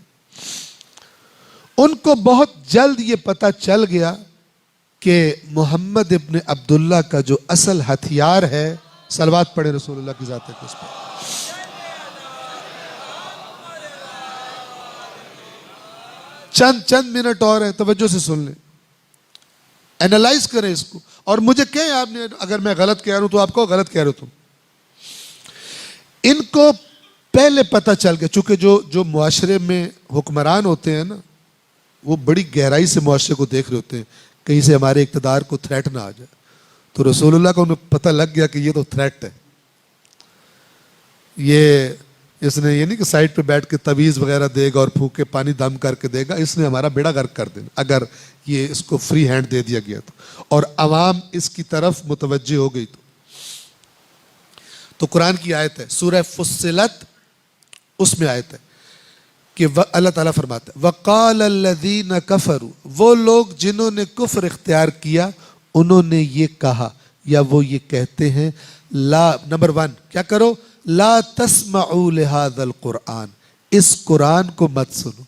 ان کو بہت جلد یہ پتہ چل گیا کہ محمد ابن عبداللہ کا جو اصل ہتھیار ہے، صلوات پڑھے رسول اللہ کی ذات ہے اس پر. چند منٹ اور ہیں، توجہ سے سن لیں، اینالائز کریں اس کو اور مجھے کہیں آپ نے اگر میں غلط کہہ رہا ہوں تو آپ کو غلط کہہ رہے ہو تم. ان کو پہلے پتہ چل گیا، چونکہ جو معاشرے میں حکمران ہوتے ہیں نا وہ بڑی گہرائی سے معاشرے کو دیکھ رہے ہوتے ہیں کہیں سے ہمارے اقتدار کو تھریٹ نہ آ جائے. تو رسول اللہ کو انہیں پتہ لگ گیا کہ یہ تو تھریٹ ہے. اس نے یہ نہیں کہ سائڈ پہ بیٹھ کے تویز وغیرہ دے گا اور پھونک کے پانی دم کر کے دے گا، اس نے ہمارا بیڑا غرق کر دینا اگر یہ اس کو فری ہینڈ دے دیا گیا تو، اور عوام اس کی طرف متوجہ ہو گئی تو قرآن کی آیت ہے سورہ فصلت، اس میں آیت ہے کہ اللہ تعالیٰ فرماتا ہے وَقَالَ الَّذِينَ كَفَرُوا، وہ لوگ جنہوں نے کفر اختیار کیا انہوں نے یہ کہا یا وہ یہ کہتے ہیں لا، نمبر 1 کیا کرو، لا تسمعوا لهذا القرآن، اس قرآن کو مت سنو.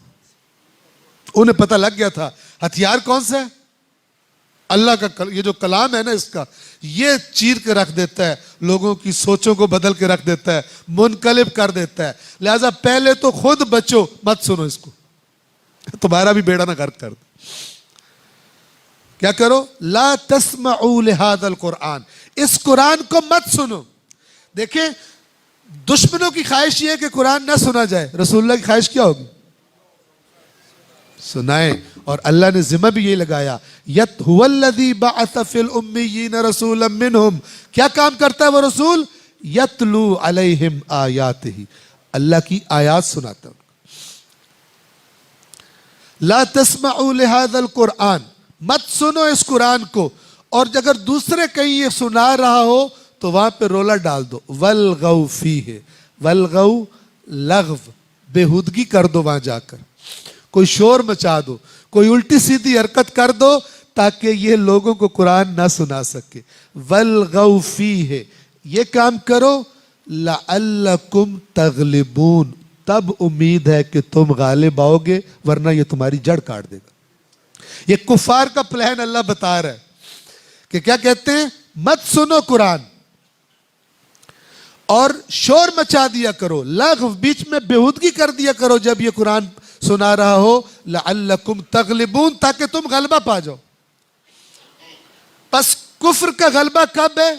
انہیں پتہ لگ گیا تھا ہتھیار کون سا ہے، اللہ کا یہ جو کلام ہے نا اس کا، یہ چیر کے رکھ دیتا ہے، لوگوں کی سوچوں کو بدل کے رکھ دیتا ہے، منقلب کر دیتا ہے. لہذا پہلے تو خود بچو، مت سنو اس کو، تمہارا بھی بیڑا نہ غرق کر دے. کیا کرو، لا تسمعوا لهذا القرآن، اس قرآن کو مت سنو. دیکھیں دشمنوں کی خواہش یہ ہے کہ قرآن نہ سنا جائے، رسول اللہ کی خواہش کیا ہوگی، سنائیں. اور اللہ نے ذمہ بھی یہ لگایا یت هو الذی بعث فی الامیین رسولا منہم، کیا کام کرتا ہے وہ رسول، یتلو علیہم آیاتہ، اللہ کی آیات سناتا ہے. لا تسمعوا لهذا القرآن، مت سنو اس قرآن کو. اور اگر دوسرے کہیں یہ سنا رہا ہو تو وہاں پہ رولا ڈال دو، والغوا فیہ، والغوا لغو، بےہودگی کر دو، وہاں جا کر کوئی شور مچا دو، کوئی الٹی سیدھی حرکت کر دو تاکہ یہ لوگوں کو قرآن نہ سنا سکے. والغوا فیہ، یہ کام کرو، لعلکم تغلبون، تب امید ہے کہ تم غالب آؤ گے ورنہ یہ تمہاری جڑ کاٹ دے گا. یہ کفار کا پلان اللہ بتا رہا ہے کہ کیا کہتے ہیں، مت سنو قرآن اور شور مچا دیا کرو، لغو، بیچ میں بےہودگی کر دیا کرو جب یہ قرآن سنا رہا ہو، لعلکم تغلبون، تاکہ تم غلبہ پا جاؤ. پس کفر کا غلبہ کب ہے،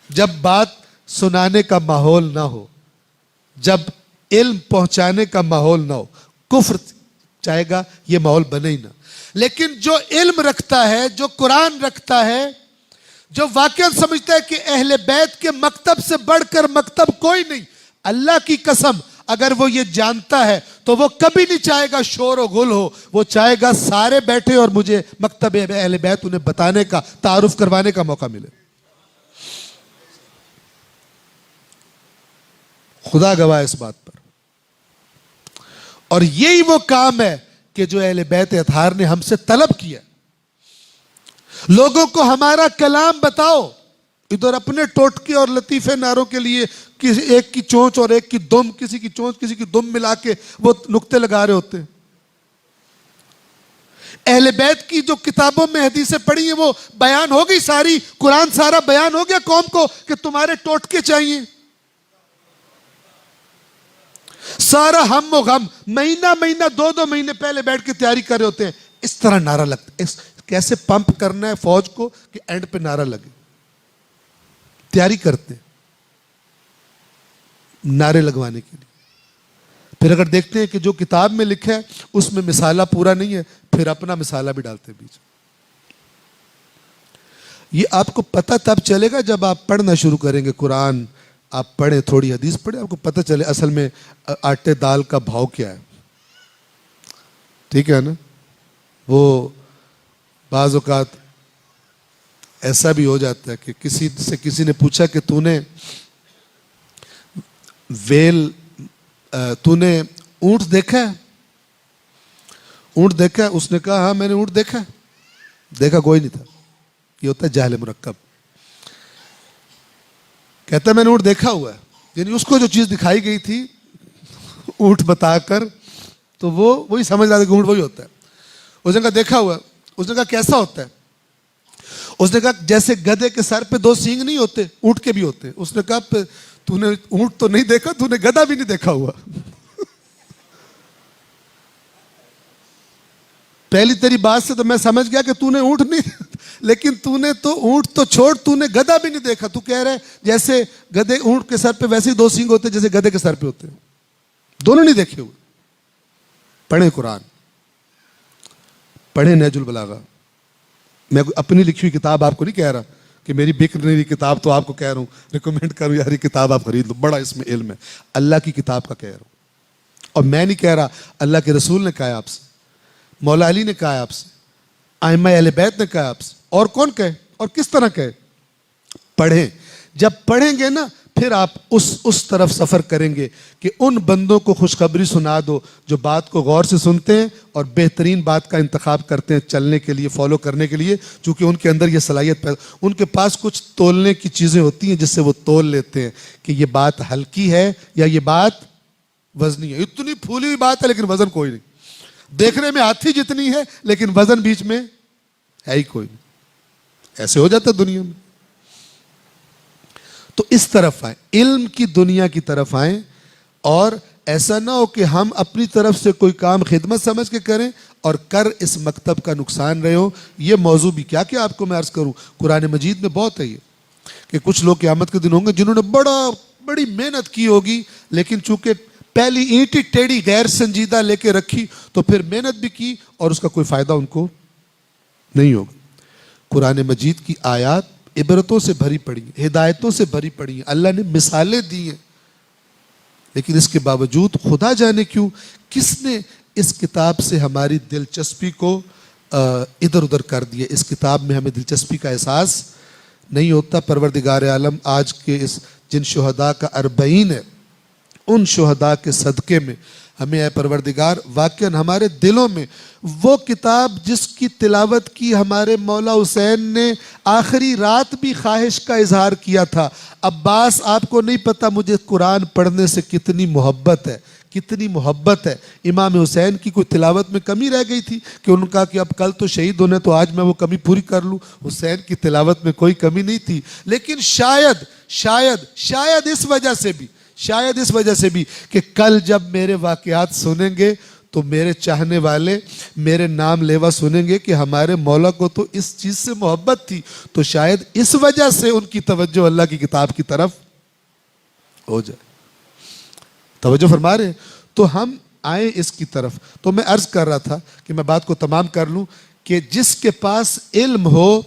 جب بات سنانے کا ماحول نہ ہو، جب علم پہنچانے کا ماحول نہ ہو. کفر چاہے گا یہ ماحول بنے ہی نہ. لیکن جو علم رکھتا ہے، جو قرآن رکھتا ہے، جو واقعا سمجھتا ہے کہ اہل بیت کے مکتب سے بڑھ کر مکتب کوئی نہیں، اللہ کی قسم اگر وہ یہ جانتا ہے تو وہ کبھی نہیں چاہے گا شور و غل ہو، وہ چاہے گا سارے بیٹھے اور مجھے مکتب اہل بیت انہیں بتانے کا، تعارف کروانے کا موقع ملے. خدا گواہ اس بات پر. اور یہی وہ کام ہے کہ جو اہل بیت اطہار نے ہم سے طلب کیا. لوگوں کو ہمارا کلام بتاؤ. ادھر اپنے ٹوٹکے اور لطیفے نعروں کے لیے ایک کی چونچ اور ایک کی دم، کسی کی چونچ کسی کی دم ملا کے وہ نقطے لگا رہے ہوتے ہیں. اہل بیت کی جو کتابوں میں حدیثیں پڑھی ہیں وہ بیان ہو گئی ساری. قرآن سارا بیان ہو گیا قوم کو کہ تمہارے ٹوٹکے چاہیے. سارا ہم و غم مہینہ مہینہ 2 مہینے پہلے بیٹھ کے تیاری کر رہے ہوتے ہیں. اس طرح نعرہ لگتا ہے، کیسے پمپ کرنا ہے فوج کو کہ اینڈ پہ نعرہ لگے. تیاری کرتے ہیں نعرے لگوانے کے لیے. پھر اگر دیکھتے ہیں کہ جو کتاب میں لکھا ہے اس میں مثالہ پورا نہیں ہے، پھر اپنا مثالہ بھی ڈالتے ہیں بیچ. یہ آپ کو پتہ تب چلے گا جب آپ پڑھنا شروع کریں گے قرآن. آپ پڑھیں، تھوڑی حدیث پڑھیں، آپ کو پتہ چلے اصل میں آٹے دال کا بھاؤ کیا ہے. ٹھیک ہے نا. وہ بعض اوقات ایسا بھی ہو جاتا ہے کہ کسی نے پوچھا کہ تو نے اونٹ دیکھا ہے؟ اونٹ دیکھا ہے؟ اس نے کہا ہاں میں نے اونٹ دیکھا ہے. دیکھا کوئی نہیں تھا. یہ ہوتا ہے جہل مرکب. کہتا ہے میں نے اونٹ دیکھا ہوا ہے، یعنی اس کو جو چیز دکھائی گئی تھی اونٹ بتا کر تو وہ وہی سمجھ رہا تھا کہ اونٹ وہی ہوتا ہے. اس نے کہا دیکھا ہوا ہے. اس نے کہا کیسا ہوتا ہے؟ اس نے کہا جیسے گدھے کے سر پہ 2 سینگ نہیں ہوتے، اونٹ کے بھی ہوتے. اس نے کہا تو نے اونٹ تو نہیں دیکھا، تو نے گدھا بھی نہیں دیکھا ہوا. پہلی تیری بات سے تو میں سمجھ گیا کہ تو نے اونٹ نہیں لیکن تو نے تو اونٹ تو چھوڑ، تو نے گدھا بھی نہیں دیکھا. تو کہہ رہا ہے جیسے گدھے اونٹ کے سر پہ ویسے ہی 2 سینگ ہوتے جیسے گدھے کے سر پہ ہوتے ہیں. دونوں نہیں دیکھے ہوئے. پڑھیں قرآن، پڑھیں نہج البلاغہ. میں اپنی لکھی ہوئی کتاب آپ کو نہیں کہہ رہا کہ میری بک نہیں رہی کتاب تو آپ کو کہہ رہا ہوں ریکمینڈ کروں یار یہ کتاب آپ خرید لو، بڑا اس میں علم ہے. اللہ کی کتاب کا کہہ رہا ہوں. اور میں نہیں کہہ رہا، اللہ کے رسول نے کہا ہے آپ سے، مولا علی نے کہا ہے آپ سے، ائمہ اہل بیت نے کہا ہے آپ سے. اور کون کہے اور کس طرح کہے؟ پڑھیں. جب پڑھیں گے نا پھر آپ اس طرف سفر کریں گے کہ ان بندوں کو خوشخبری سنا دو جو بات کو غور سے سنتے ہیں اور بہترین بات کا انتخاب کرتے ہیں چلنے کے لیے، فالو کرنے کے لیے. چونکہ ان کے اندر یہ صلاحیت پیدا، ان کے پاس کچھ تولنے کی چیزیں ہوتی ہیں جس سے وہ تول لیتے ہیں کہ یہ بات ہلکی ہے یا یہ بات وزنی ہے. اتنی پھولی ہوئی بات ہے لیکن وزن کوئی نہیں. دیکھنے میں ہاتھی جتنی ہے لیکن وزن بیچ میں ہے ہی کوئی نہیں. ایسے ہو جاتا ہے دنیا میں. تو اس طرف آئیں، علم کی دنیا کی طرف آئیں. اور ایسا نہ ہو کہ ہم اپنی طرف سے کوئی کام خدمت سمجھ کے کریں اور کر اس مکتب کا نقصان رہے ہو. یہ موضوع بھی کیا آپ کو میں عرض کروں، قرآن مجید میں بہت ہے یہ کہ کچھ لوگ قیامت کے دن ہوں گے جنہوں نے بڑی محنت کی ہوگی لیکن چونکہ پہلی اینٹی ٹیڑھی غیر سنجیدہ لے کے رکھی تو پھر محنت بھی کی اور اس کا کوئی فائدہ ان کو نہیں ہوگا. قرآن مجید کی آیات عبرتوں سے بھری پڑی ہیں، ہدایتوں سے بھری پڑی ہیں. اللہ نے مثالیں دی ہیں لیکن اس کے باوجود خدا جانے کیوں کس نے اس کتاب سے ہماری دلچسپی کو ادھر ادھر کر دیا. اس کتاب میں ہمیں دلچسپی کا احساس نہیں ہوتا. پروردگار عالم آج کے اس جن شہداء کا 40 ہے ان شہداء کے صدقے میں ہمیں اے پروردگار واقعاً ہمارے دلوں میں وہ کتاب جس کی تلاوت کی ہمارے مولا حسین نے آخری رات بھی خواہش کا اظہار کیا تھا. عباس آپ کو نہیں پتہ مجھے قرآن پڑھنے سے کتنی محبت ہے، کتنی محبت ہے. امام حسین کی کوئی تلاوت میں کمی رہ گئی تھی کہ ان کا کہ اب کل تو شہید ہونے تو آج میں وہ کمی پوری کر لوں. حسین کی تلاوت میں کوئی کمی نہیں تھی لیکن شاید اس وجہ سے بھی کہ کل جب میرے واقعات سنیں گے تو میرے چاہنے والے میرے نام لیوا سنیں گے کہ ہمارے مولا کو تو اس چیز سے محبت تھی تو شاید اس وجہ سے ان کی توجہ اللہ کی کتاب کی طرف ہو جائے. توجہ فرما رہے ہیں؟ تو ہم آئیں اس کی طرف. تو میں عرض کر رہا تھا کہ میں بات کو تمام کر لوں کہ جس کے پاس علم ہو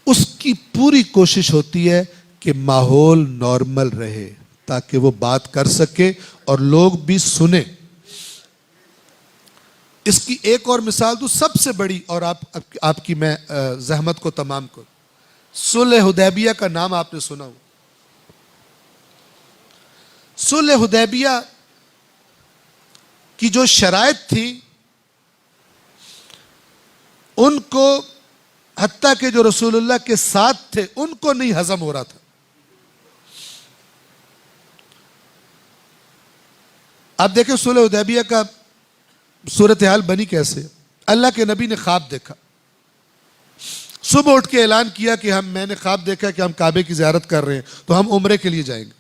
اس کی پوری کوشش ہوتی ہے کہ ماحول نارمل رہے تاکہ وہ بات کر سکے اور لوگ بھی سنیں. اس کی ایک اور مثال دوں سب سے بڑی اور آپ کی میں زحمت کو تمام کروں. صلح حدیبیہ کا نام آپ نے سنا ہو. صلح حدیبیہ کی جو شرائط تھی ان کو حتیٰ کہ جو رسول اللہ کے ساتھ تھے ان کو نہیں ہضم ہو رہا تھا. آپ دیکھیں صلح حدیبیہ کا صورتحال بنی کیسے. اللہ کے نبی نے خواب دیکھا, صبح اٹھ کے اعلان کیا کہ میں نے خواب دیکھا کہ ہم کعبے کی زیارت کر رہے ہیں تو ہم عمرے کے لیے جائیں گے.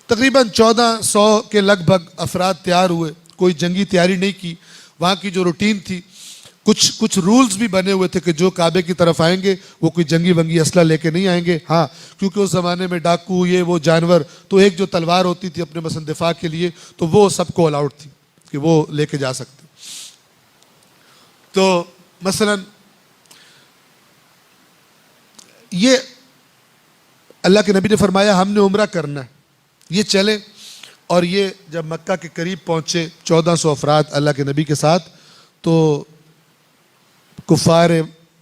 تقریباً 1400 کے لگ بھگ افراد تیار ہوئے, کوئی جنگی تیاری نہیں کی. وہاں کی جو روٹین تھی, کچھ رولز بھی بنے ہوئے تھے کہ جو کعبے کی طرف آئیں گے وہ کوئی جنگی ونگی اسلحہ لے کے نہیں آئیں گے. ہاں کیونکہ اس زمانے میں ڈاکو یہ وہ جانور, تو ایک جو تلوار ہوتی تھی اپنے مثلا دفاع کے لیے, تو وہ سب کو الاؤڈ تھی کہ وہ لے کے جا سکتے. تو مثلا یہ اللہ کے نبی نے فرمایا ہم نے عمرہ کرنا ہے, یہ چلے. اور یہ جب مکہ کے قریب پہنچے 1400 افراد اللہ کے نبی کے ساتھ, تو کفار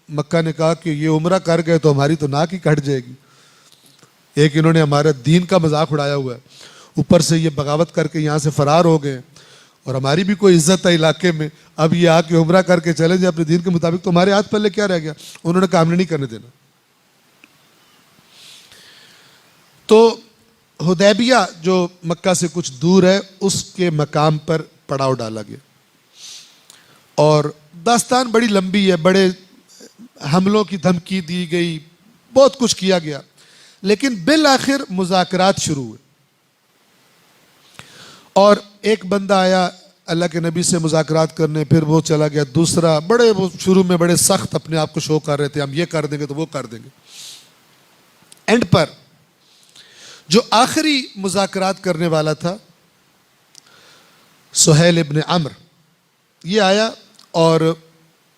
مکہ نے کہا کہ یہ عمرہ کر گئے تو ہماری تو ناک ہی کٹ جائے گی. ایک انہوں نے ہمارے دین کا مذاق اڑایا ہوا ہے, اوپر سے یہ بغاوت کر کے یہاں سے فرار ہو گئے, اور ہماری بھی کوئی عزت ہے علاقے میں, اب یہ آ کے عمرہ کر کے چلے جائے اپنے دین کے مطابق, تو ہمارے ہاتھ پلے کیا رہ گیا. انہوں نے کہا ہم نے نہیں کرنے دینا. تو حدیبیہ جو مکہ سے کچھ دور ہے اس کے مقام پر پڑاؤ ڈالا گیا, اور داستان بڑی لمبی ہے, بڑے حملوں کی دھمکی دی گئی, بہت کچھ کیا گیا, لیکن بالآخر مذاکرات شروع ہوئے. اور ایک بندہ آیا اللہ کے نبی سے مذاکرات کرنے, پھر وہ چلا گیا دوسرا. بڑے وہ شروع میں بڑے سخت اپنے آپ کو شو کر رہے تھے, ہم یہ کر دیں گے تو وہ کر دیں گے. اینڈ پر جو آخری مذاکرات کرنے والا تھا سہیل ابن عمرو, یہ آیا اور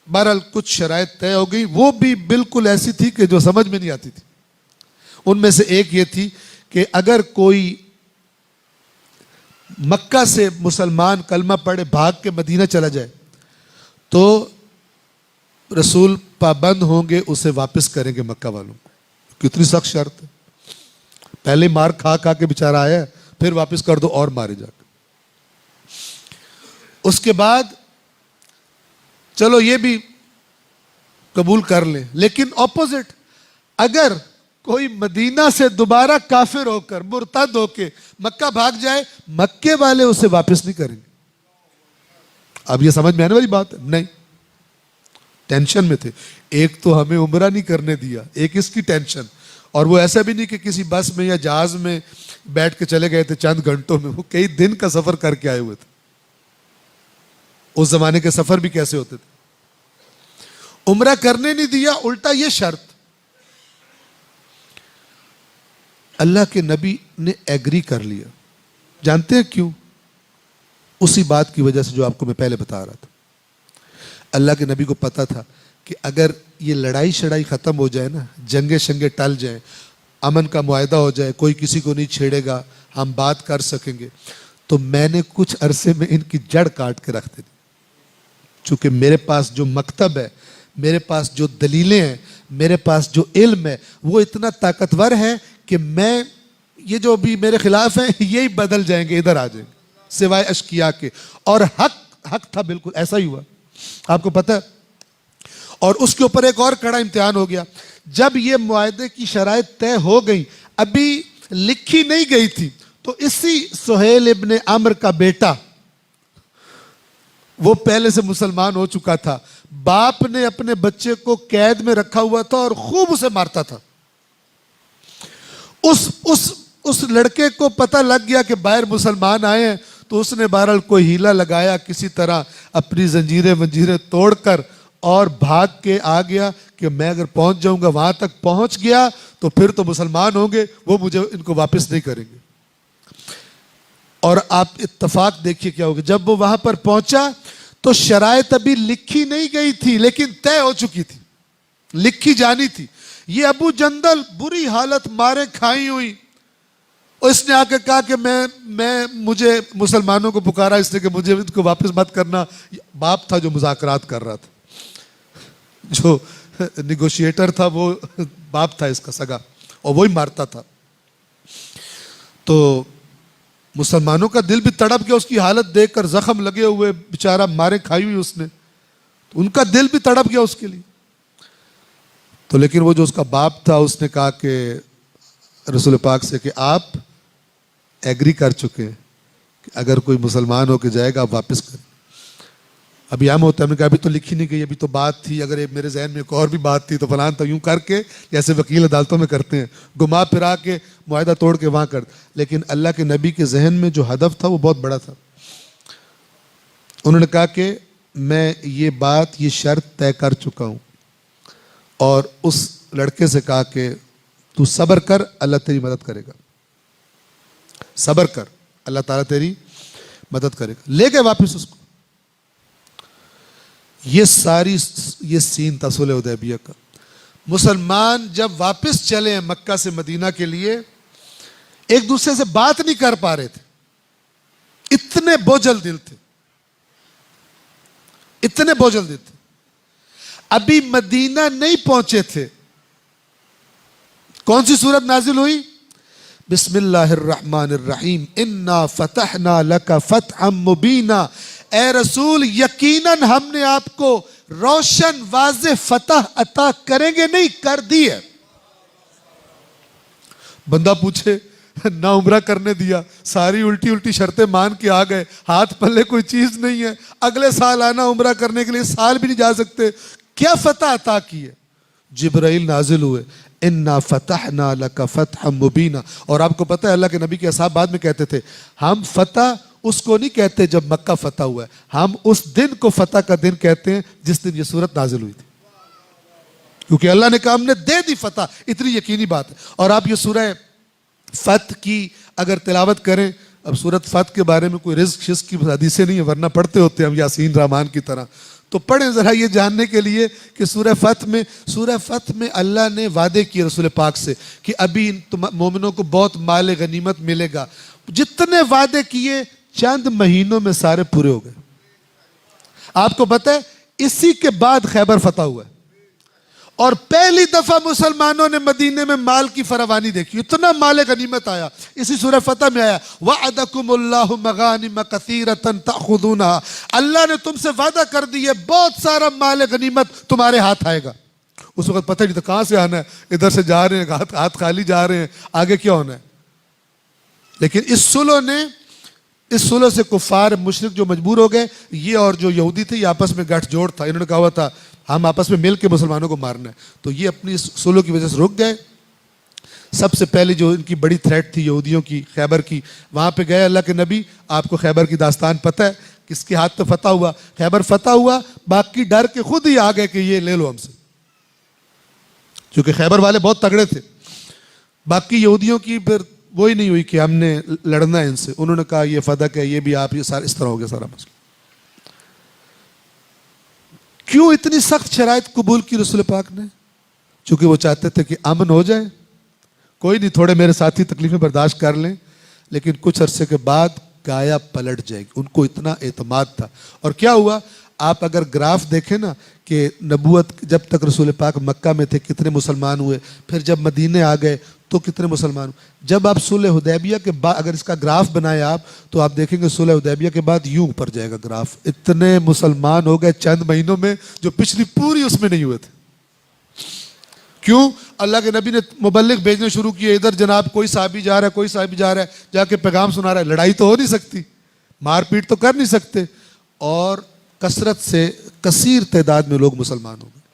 بہرحال کچھ شرائط طے ہو گئی. وہ بھی بالکل ایسی تھی کہ جو سمجھ میں نہیں آتی تھی. ان میں سے ایک یہ تھی کہ اگر کوئی مکہ سے مسلمان کلمہ پڑھے بھاگ کے مدینہ چلا جائے تو رسول پابند ہوں گے, اسے واپس کریں گے مکہ والوں کو. کتنی سخت شرط ہے. پہلے مار کھا کے بیچارہ آیا, پھر واپس کر دو اور مارے جا کے. اس کے بعد چلو یہ بھی قبول کر لیں, لیکن اپوزٹ, اگر کوئی مدینہ سے دوبارہ کافر ہو کر مرتد ہو کے مکہ بھاگ جائے, مکے والے اسے واپس نہیں کریں گے. اب یہ سمجھ میں آنے والی بات ہے نہیں. ٹینشن میں تھے. ایک تو ہمیں عمرہ نہیں کرنے دیا, ایک اس کی ٹینشن, اور وہ ایسا بھی نہیں کہ کسی بس میں یا جہاز میں بیٹھ کے چلے گئے تھے چند گھنٹوں میں, وہ کئی دن کا سفر کر کے آئے ہوئے تھے. اس زمانے کے سفر بھی کیسے ہوتے تھے. عمرہ کرنے نہیں دیا, الٹا یہ شرط. اللہ کے نبی نے ایگری کر لیا. جانتے ہیں کیوں؟ اسی بات کی وجہ سے جو آپ کو میں پہلے بتا رہا تھا. اللہ کے نبی کو پتا تھا کہ اگر یہ لڑائی شڑائی ختم ہو جائے نا, جنگیں شنگیں ٹل جائیں, امن کا معاہدہ ہو جائے, کوئی کسی کو نہیں چھیڑے گا, ہم بات کر سکیں گے, تو میں نے کچھ عرصے میں ان کی جڑ کاٹ کے رکھ دی. چونکہ میرے پاس جو مکتب ہے, میرے پاس جو دلیلیں ہیں, میرے پاس جو علم ہے, وہ اتنا طاقتور ہے کہ میں یہ جو بھی میرے خلاف ہیں یہی بدل جائیں گے, ادھر آ جائیں گے, سوائے اشقیاء کے. اور حق تھا, بالکل ایسا ہی ہوا. آپ کو پتہ ہے. اور اس کے اوپر ایک اور کڑا امتحان ہو گیا. جب یہ معاہدے کی شرائط طے ہو گئی, ابھی لکھی نہیں گئی تھی, تو اسی سہیل ابن عمرو کا بیٹا, وہ پہلے سے مسلمان ہو چکا تھا, باپ نے اپنے بچے کو قید میں رکھا ہوا تھا اور خوب اسے مارتا تھا. اس لڑکے کو پتہ لگ گیا کہ باہر مسلمان آئے ہیں, تو اس نے بہرحال کوئی ہیلا لگایا, کسی طرح اپنی زنجیریں توڑ کر اور بھاگ کے آ گیا کہ میں اگر پہنچ جاؤں گا, وہاں تک پہنچ گیا تو پھر تو مسلمان ہوں گے, وہ مجھے ان کو واپس نہیں کریں گے. اور آپ اتفاق دیکھیے کیا ہوگا. جب وہ وہاں پر پہنچا تو شرائط ابھی لکھی نہیں گئی تھی, لیکن طے ہو چکی تھی, لکھی جانی تھی. یہ ابو جندل بری حالت, مارے کھائی ہوئی, اس نے آ کے کہا کہ مجھے مسلمانوں کو پکارا اس نے کہ مجھے ان کو واپس مت کرنا. باپ تھا جو مذاکرات کر رہا تھا, جو نیگوشیٹر تھا وہ باپ تھا اس کا سگا, اور وہی مارتا تھا. تو مسلمانوں کا دل بھی تڑپ گیا اس کی حالت دیکھ کر, زخم لگے ہوئے, بیچارہ مارے کھائی ہوئی اس نے, تو ان کا دل بھی تڑپ گیا اس کے لیے. تو لیکن وہ جو اس کا باپ تھا اس نے کہا کہ رسول پاک سے کہ آپ ایگری کر چکے ہیں کہ اگر کوئی مسلمان ہو کے جائے گا آپ واپس کریں. ابھی ہم ہوتا ہے, ہم نے کہا ابھی تو لکھی نہیں گئی, ابھی تو بات تھی, اگر میرے ذہن میں ایک اور بھی بات تھی تو فلان تھا, یوں کر کے جیسے وکیل عدالتوں میں کرتے ہیں, گما پھرا کے معاہدہ توڑ کے وہاں کر. لیکن اللہ کے نبی کے ذہن میں جو ہدف تھا وہ بہت بڑا تھا. انہوں نے کہا کہ میں یہ بات, یہ شرط طے کر چکا ہوں, اور اس لڑکے سے کہا کہ تو صبر کر, اللہ تیری مدد کرے گا, صبر کر, اللہ تعالیٰ تیری مدد کرے گا. لے گئے واپس اس کو. یہ سین تھا صلح حدیبیہ کا. مسلمان جب واپس چلے ہیں مکہ سے مدینہ کے لیے, ایک دوسرے سے بات نہیں کر پا رہے تھے, اتنے بوجھل دل تھے, اتنے بوجھل دل تھے. ابھی مدینہ نہیں پہنچے تھے, کون سی سورت نازل ہوئی؟ بسم اللہ الرحمن الرحیم, انا فتحنا لک فتحا مبینا, اے رسول یقیناً ہم نے آپ کو روشن واضح فتح عطا کریں گے, نہیں کر دی ہے. بندہ پوچھے نہ عمرہ کرنے دیا, ساری الٹی الٹی شرطیں مان کے آ گئے, ہاتھ پلے کوئی چیز نہیں ہے, اگلے سال آنا عمرہ کرنے کے لیے, سال بھی نہیں جا سکتے, کیا فتح عطا کی ہے؟ جبرائیل نازل ہوئے, انا فتحنا لک فتحا مبینا. اور آپ کو پتہ ہے اللہ کے نبی کے اصحاب بعد میں کہتے تھے ہم فتح اس کو نہیں کہتے جب مکہ فتح ہوا ہے, ہم اس دن کو فتح کا دن کہتے ہیں جس دن یہ سورت نازل ہوئی تھی, کیونکہ اللہ نے کہا ہم نے دے دی فتح. اتنی یقینی بات ہے. اور آپ یہ سورہ فتح کی اگر تلاوت کریں, اب سورت فتح کے بارے میں کوئی رزق شزق کی حدیثیں نہیں ہیں, ورنہ پڑھتے ہوتے ہم یاسین رحمان کی طرح, تو پڑھیں ذرا یہ جاننے کے لیے کہ سورہ فتح میں اللہ نے وعدے کیے رسول پاک سے کہ ابھی مومنوں کو بہت مال غنیمت ملے گا. جتنے وعدے کیے چند مہینوں میں سارے پورے ہو گئے. آپ کو پتہ ہے اسی کے بعد خیبر فتح ہوا ہے, اور پہلی دفعہ مسلمانوں نے مدینے میں مال کی فراوانی دیکھی, اتنا مال غنیمت آیا. اسی سورہ فتح میں آیا وعدکم اللہ مغانم کثیرۃ تأخذونها, اللہ نے تم سے وعدہ کر دی ہے بہت سارا مال غنیمت تمہارے ہاتھ آئے گا. اس وقت پتہ نہیں تھا کہاں سے آنا ہے, ادھر سے جا رہے ہیں ہاتھ خالی جا رہے ہیں, آگے کیا ہونا ہے. لیکن اس صلح سے کفار مشرک جو مجبور ہو گئے, یہ اور جو یہودی تھے یہ آپس میں گٹھ جوڑ تھا, انہوں نے کہا ہوا تھا ہم آپس میں مل کے مسلمانوں کو مارنا ہے, تو یہ اپنی صلح کی وجہ سے رک گئے. سب سے پہلے جو ان کی بڑی تھریٹ تھی یہودیوں کی, خیبر کی, وہاں پہ گئے اللہ کے نبی. آپ کو خیبر کی داستان پتہ ہے, کس کے ہاتھ تو فتح ہوا, خیبر فتح ہوا, باقی ڈر کے خود ہی آ گئے کہ یہ لے لو ہم سے, کیونکہ خیبر والے بہت تگڑے تھے. باقی یہودیوں کی پھر وہی نہیں ہوئی کہ ہم نے لڑنا ہے ان سے, انہوں نے کہا یہ فدق ہے, یہ بھی آپ, یہ سارا اس طرح ہو گیا سارا مسئلہ. کیوں اتنی سخت شرائط قبول کی رسول پاک نے؟ چونکہ وہ چاہتے تھے کہ امن ہو جائے, کوئی نہیں تھوڑے میرے ساتھی تکلیفیں برداشت کر لیں, لیکن کچھ عرصے کے بعد گایا پلٹ جائے گی. ان کو اتنا اعتماد تھا. اور کیا ہوا, آپ اگر گراف دیکھیں نا کہ نبوت جب تک رسول پاک مکہ میں تھے کتنے مسلمان ہوئے, پھر جب مدینے آ گئے تو کتنے مسلمان ہوئے. جب آپ صلح حدیبیہ کے بعد اگر اس کا گراف بنائے آپ, تو آپ دیکھیں گے صلح حدیبیہ کے بعد یوں اوپر جائے گا گراف. اتنے مسلمان ہو گئے چند مہینوں میں جو پچھلی پوری اس میں نہیں ہوئے تھے. کیوں؟ اللہ کے نبی نے مبلغ بھیجنے شروع کیے, ادھر جناب کوئی صحابی جا رہا ہے, کوئی صحابی جا رہا ہے, جا کے پیغام سنا رہا ہے. لڑائی تو ہو نہیں سکتی, مار پیٹ تو کر نہیں سکتے, اور کثرت سے کثیر تعداد میں لوگ مسلمان ہو گئے.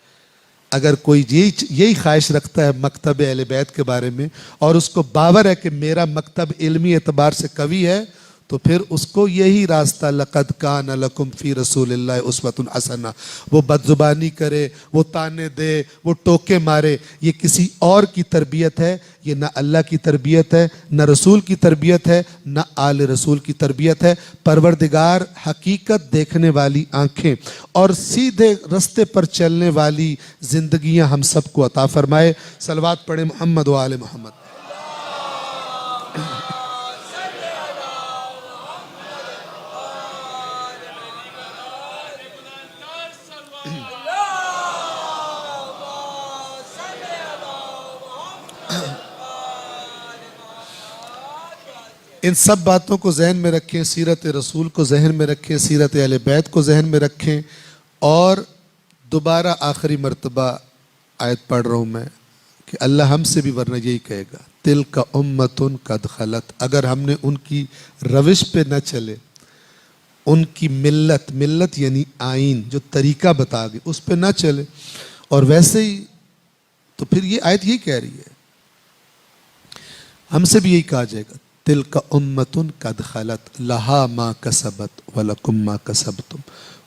اگر کوئی یہی خواہش رکھتا ہے مکتب اہل بیت کے بارے میں, اور اس کو باور ہے کہ میرا مکتب علمی اعتبار سے قوی ہے, تو پھر اس کو یہی راستہ لقد کان لکم فی رسول اللہ اسوۃ حسنہ. وہ بدزبانی کرے, وہ تانے دے, وہ ٹوکے مارے, یہ کسی اور کی تربیت ہے, یہ نہ اللہ کی تربیت ہے, نہ رسول کی تربیت ہے, نہ آل رسول کی تربیت ہے. پروردگار حقیقت دیکھنے والی آنکھیں اور سیدھے رستے پر چلنے والی زندگیاں ہم سب کو عطا فرمائے. صلوات پڑھیں محمد و آل محمد. ان سب باتوں کو ذہن میں رکھیں، سیرت رسول کو ذہن میں رکھیں، سیرت اہل بیت کو ذہن میں رکھیں، اور دوبارہ آخری مرتبہ آیت پڑھ رہا ہوں میں کہ اللہ ہم سے بھی ورنہ یہی کہے گا، تلک امۃ قد خلت، اگر ہم نے ان کی روش پہ نہ چلے، ان کی ملت یعنی آئین جو طریقہ بتا گئے اس پہ نہ چلے، اور ویسے ہی تو پھر یہ آیت یہی کہہ رہی ہے، ہم سے بھی یہی کہا جائے گا، تلک امۃ قد خلت لہا ما کسبت ولکم ما کسبتم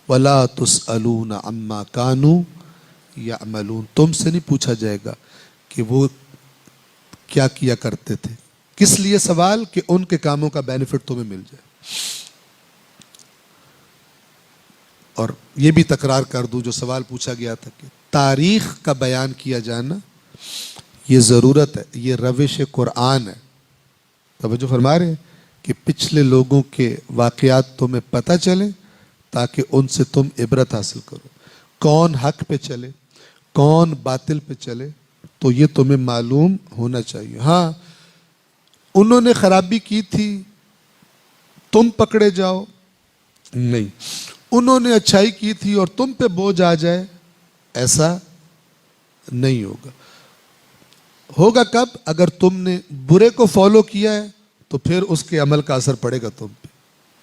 ولا تسألون عما کانوا یعملون، تم سے نہیں پوچھا جائے گا کہ وہ کیا کیا کرتے تھے، کس لیے سوال؟ کہ ان کے کاموں کا بینیفٹ تمہیں مل جائے۔ اور یہ بھی تکرار کر دوں جو سوال پوچھا گیا تھا کہ تاریخ کا بیان کیا جانا یہ ضرورت ہے، یہ روش قرآن ہے۔ توجہ فرما رہے ہیں کہ پچھلے لوگوں کے واقعات تمہیں پتہ چلیں تاکہ ان سے تم عبرت حاصل کرو، کون حق پہ چلے کون باطل پہ چلے، تو یہ تمہیں معلوم ہونا چاہیے۔ ہاں انہوں نے خرابی کی تھی تم پکڑے جاؤ، نہیں، انہوں نے اچھائی کی تھی اور تم پہ بوجھ آ جائے، ایسا نہیں ہوگا۔ ہوگا کب؟ اگر تم نے برے کو فالو کیا ہے تو پھر اس کے عمل کا اثر پڑے گا تم پہ،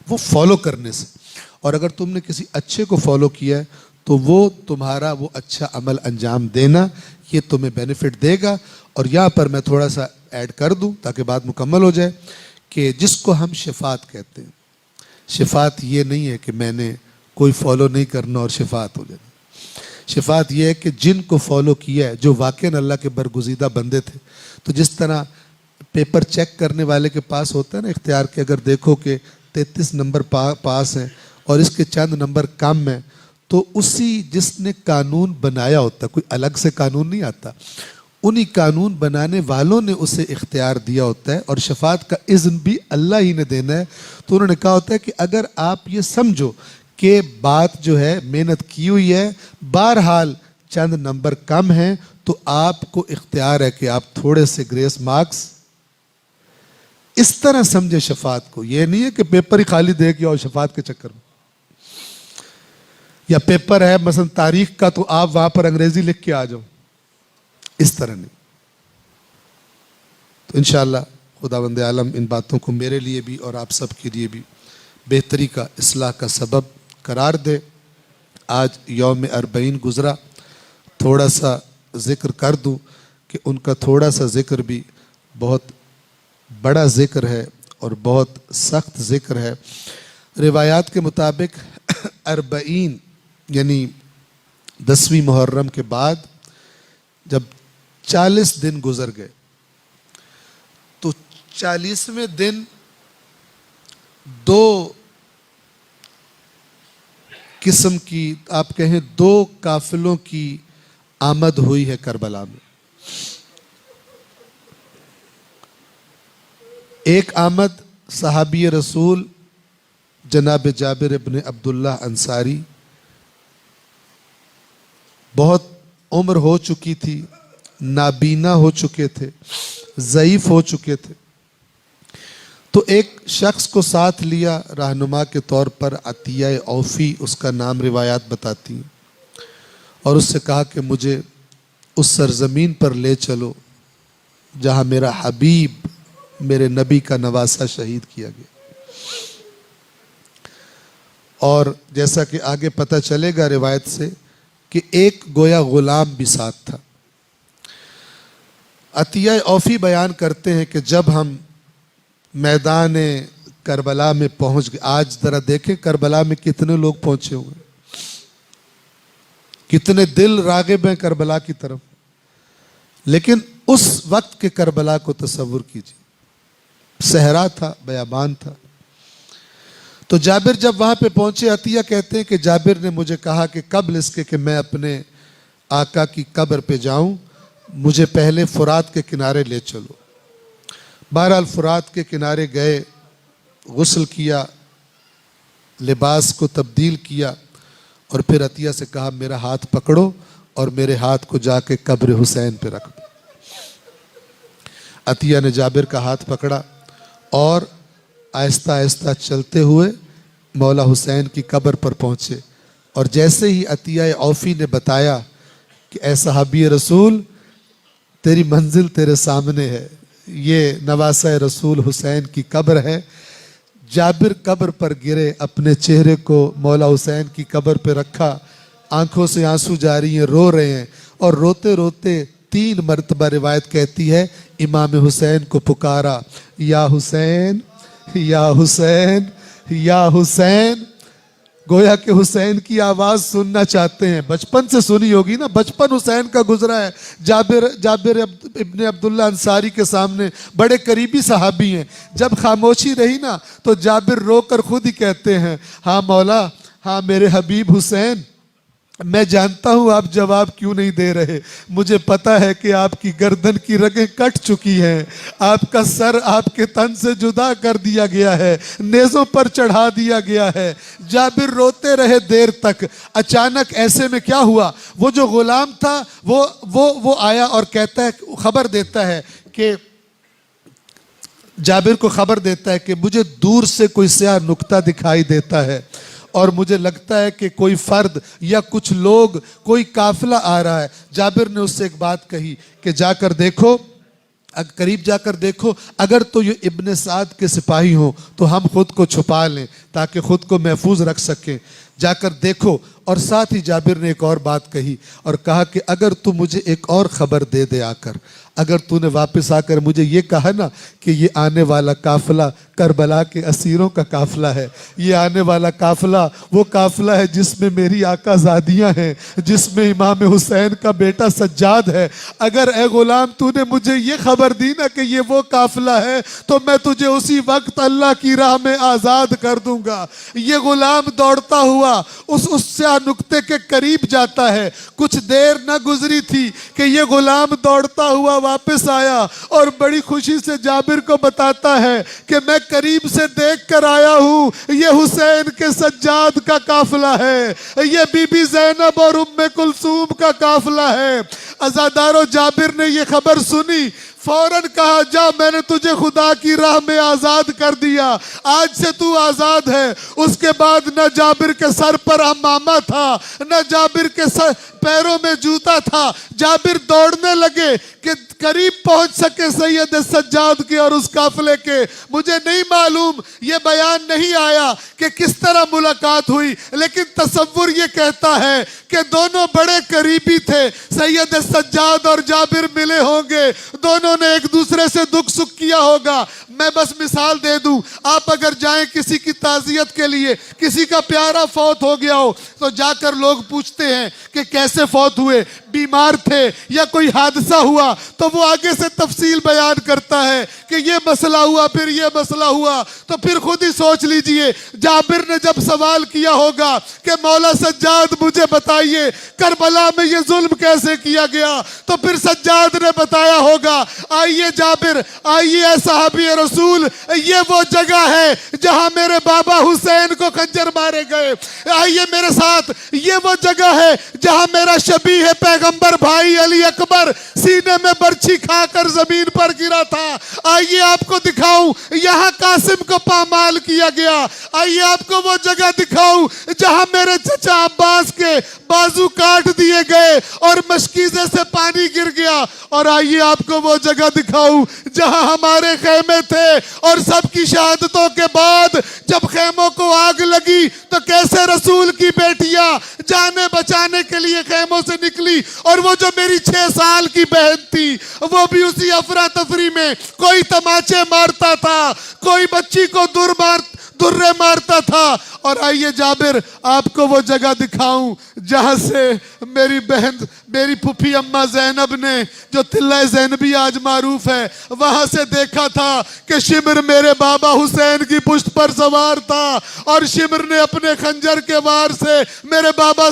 وہ فالو کرنے سے، اور اگر تم نے کسی اچھے کو فالو کیا ہے تو وہ تمہارا وہ اچھا عمل انجام دینا یہ تمہیں بینیفٹ دے گا۔ اور یہاں پر میں تھوڑا سا ایڈ کر دوں تاکہ بات مکمل ہو جائے کہ جس کو ہم شفاعت کہتے ہیں، شفاعت یہ نہیں ہے کہ میں نے کوئی فالو نہیں کرنا اور شفاعت ہو جانا۔ شفاعت یہ ہے کہ جن کو فالو کیا ہے، جو واقعاً اللہ کے برگزیدہ بندے تھے، تو جس طرح پیپر چیک کرنے والے کے پاس ہوتا ہے نا اختیار کے، اگر دیکھو کہ 33 نمبر پاس ہیں اور اس کے چند نمبر کم ہیں، تو اسی جس نے قانون بنایا ہوتا ہے، کوئی الگ سے قانون نہیں آتا، انہی قانون بنانے والوں نے اسے اختیار دیا ہوتا ہے، اور شفاعت کا اذن بھی اللہ ہی نے دینا ہے۔ تو انہوں نے کہا ہوتا ہے کہ اگر آپ یہ سمجھو کہ بات جو ہے محنت کی ہوئی ہے، بہرحال چند نمبر کم ہیں، تو آپ کو اختیار ہے کہ آپ تھوڑے سے گریس مارکس اس طرح سمجھے شفاعت کو۔ یہ نہیں ہے کہ پیپر ہی خالی دے کے اور شفاعت کے چکر میں، یا پیپر ہے مثلا تاریخ کا تو آپ وہاں پر انگریزی لکھ کے آ جاؤ، اس طرح نہیں۔ تو انشاءاللہ خداوند عالم ان باتوں کو میرے لیے بھی اور آپ سب کے لیے بھی بہتری کا، اصلاح کا سبب قرار دے۔ آج یوم اربعین گزرا، تھوڑا سا ذکر کر دوں کہ ان کا تھوڑا سا ذکر بھی بہت بڑا ذکر ہے اور بہت سخت ذکر ہے۔ روایات کے مطابق اربعین یعنی 10ویں محرم کے بعد جب 40 دن گزر گئے تو 40ویں دن دو قسم کی، آپ کہیں دو قافلوں کی آمد ہوئی ہے کربلا میں۔ ایک آمد صحابی رسول جناب جابر ابن عبداللہ انصاری، بہت عمر ہو چکی تھی، نابینا ہو چکے تھے، ضعیف ہو چکے تھے، تو ایک شخص کو ساتھ لیا رہنما کے طور پر، عطیہ اوفی اس کا نام روایات بتاتی ہیں، اور اس سے کہا کہ مجھے اس سرزمین پر لے چلو جہاں میرا حبیب میرے نبی کا نواسہ شہید کیا گیا۔ اور جیسا کہ آگے پتہ چلے گا روایت سے کہ ایک گویا غلام بھی ساتھ تھا۔ عطیہ اوفی بیان کرتے ہیں کہ جب ہم میدان کربلا میں پہنچ گئے، آج ذرا دیکھیں کربلا میں کتنے لوگ پہنچے ہوئے، کتنے دل راغب ہیں کربلا کی طرف، لیکن اس وقت کے کربلا کو تصور کیجیے، صحرا تھا، بیابان تھا۔ تو جابر جب وہاں پہ پہنچے، عطیہ کہتے ہیں کہ جابر نے مجھے کہا کہ قبل اس کے کہ میں اپنے آقا کی قبر پہ جاؤں، مجھے پہلے فرات کے کنارے لے چلو۔ بہرحال فرات کے کنارے گئے، غسل کیا، لباس کو تبدیل کیا، اور پھر عطیہ سے کہا میرا ہاتھ پکڑو اور میرے ہاتھ کو جا کے قبر حسین پہ رکھ دو۔ عطیہ نے جابر کا ہاتھ پکڑا اور آہستہ آہستہ چلتے ہوئے مولا حسین کی قبر پر پہنچے، اور جیسے ہی عطیہ عوفی نے بتایا کہ اے صحابی رسول تیری منزل تیرے سامنے ہے، یہ نواسہ رسول حسین کی قبر ہے، جابر قبر پر گرے، اپنے چہرے کو مولا حسین کی قبر پہ رکھا، آنکھوں سے آنسو جاری ہیں، رو رہے ہیں، اور روتے روتے 3 مرتبہ روایت کہتی ہے امام حسین کو پکارا، یا حسین یا حسین یا حسین، گویا کہ حسین کی آواز سننا چاہتے ہیں۔ بچپن سے سنی ہوگی نا، بچپن حسین کا گزرا ہے۔ جابر ابن عبداللہ انصاری کے سامنے بڑے قریبی صحابی ہیں، جب خاموشی رہی نا تو جابر رو کر خود ہی کہتے ہیں، ہاں مولا، ہاں میرے حبیب حسین، میں جانتا ہوں آپ جواب کیوں نہیں دے رہے، مجھے پتا ہے کہ آپ کی گردن کی رگیں کٹ چکی ہیں، آپ کا سر آپ کے تن سے جدا کر دیا گیا ہے، نیزوں پر چڑھا دیا گیا ہے۔ جابر روتے رہے دیر تک۔ اچانک ایسے میں کیا ہوا، وہ جو غلام تھا وہ آیا اور کہتا ہے، خبر دیتا ہے کہ جابر کو خبر دیتا ہے کہ مجھے دور سے کوئی سیاہ نقطہ دکھائی دیتا ہے، اور مجھے لگتا ہے کہ کوئی فرد یا کچھ لوگ، کوئی قافلہ آ رہا ہے۔ جابر نے اس سے ایک بات کہی کہ جا کر دیکھو، قریب جا کر دیکھو، اگر تو یہ ابن سعد کے سپاہی ہوں تو ہم خود کو چھپا لیں تاکہ خود کو محفوظ رکھ سکیں، جا کر دیکھو۔ اور ساتھ ہی جابر نے ایک اور بات کہی اور کہا کہ اگر تو مجھے ایک اور خبر دے دے آ کر، اگر تو نے واپس آ کر مجھے یہ کہا نا کہ یہ آنے والا قافلہ کربلا کے اسیروں کا قافلہ ہے، یہ آنے والا قافلہ وہ قافلہ ہے جس میں میری آقا زادیاں ہیں، جس میں امام حسین کا بیٹا سجاد ہے، اگر اے غلام تو نے مجھے یہ خبر دی نا کہ یہ وہ قافلہ ہے تو میں تجھے اسی وقت اللہ کی راہ میں آزاد کر دوں گا۔ یہ غلام دوڑتا ہوا اس سیاہ نقطے کے قریب جاتا ہے۔ کچھ دیر نہ گزری تھی کہ یہ غلام دوڑتا ہوا واپس آیا اور بڑی خوشی سے جابر کو بتاتا ہے کہ میں قریب سے دیکھ کر آیا ہوں، یہ حسین کے سجاد کا قافلہ ہے، یہ بی بی زینب اور ام کلثوم کا قافلہ ہے۔ عزادارو، جابر نے یہ خبر سنی، فوراً کہا جا، میں نے تجھے خدا کی راہ میں آزاد کر دیا، آج سے تو آزاد ہے۔ اس کے بعد نہ جابر کے سر پر عمامہ تھا، نہ جابر کے پیروں میں جوتا تھا۔ جابر دوڑنے لگے کہ قریب پہنچ سکے سید سجاد کے اور اس قافلے کے۔ مجھے نہیں معلوم، یہ بیان نہیں آیا کہ کس طرح ملاقات ہوئی، لیکن تصور یہ کہتا ہے کہ دونوں بڑے قریبی تھے۔ سید سجاد اور جابر ملے ہوں گے، دونوں نے ایک دوسرے سے دکھ سکھ کیا ہوگا۔ میں بس مثال دے دوں، آپ اگر جائیں کسی کی تعزیت کے لیے، کسی کا پیارا فوت ہو گیا ہو تو جا کر لوگ پوچھتے ہیں کہ کیسے فوت ہوئے، بیمار تھے یا کوئی حادثہ ہوا، تو وہ آگے سے تفصیل بیان کرتا ہے کہ یہ مسئلہ ہوا، پھر یہ مسئلہ ہوا۔ تو پھر خود ہی سوچ لیجئے، جابر نے جب سوال کیا ہوگا کہ مولا سجاد مجھے بتائیے کربلا میں یہ ظلم کیسے کیا گیا، تو پھر سجاد نے بتایا ہوگا، آئیے جابر، آئیے اے صحابی رسول، یہ وہ جگہ ہے جہاں میرے بابا حسین کو خنجر مارے گئے، آئیے میرے ساتھ، یہ وہ جگہ ہے جہاں میرا شبیہ پیغمبر بھائی علی اکبر سینے میں برچھی کھا کر زمین پر گرا تھا، آئیے آپ کو دکھاؤں یہاں قاسم کو پامال کیا گیا، آئیے آپ کو وہ جگہ دکھاؤں جہاں میرے چچا عباس کے بازو کاٹ دیے گئے اور مشکیزے سے پانی گر گیا، اور آئیے آپ کو وہ جگہ دکھاؤں جہاں ہمارے خیمے تھے، اور سب کی شہادتوں کے بعد جب خیموں کو آگ لگی تو کیسے رسول کی بیٹیاں جانیں بچانے کے لیے خیموں سے نکلی، اور وہ جو میری 6 سال کی بہن تھی وہ بھی اسی افراتفری میں کوئی تماچے مارتا تھا، کوئی بچی کو درے مارتا تھا۔ اور آئیے جابر آپ کو وہ جگہ دکھاؤں جہاں سے میری بہن، میری پھوپھی اماں زینب نے، جو تلہ زینبی آج معروف ہے، وہاں سے دیکھا تھا کہ شمر میرے بابا حسین کی پشت پر سوار تھا، اور شمر نے اپنے خنجر کے وار سے میرے بابا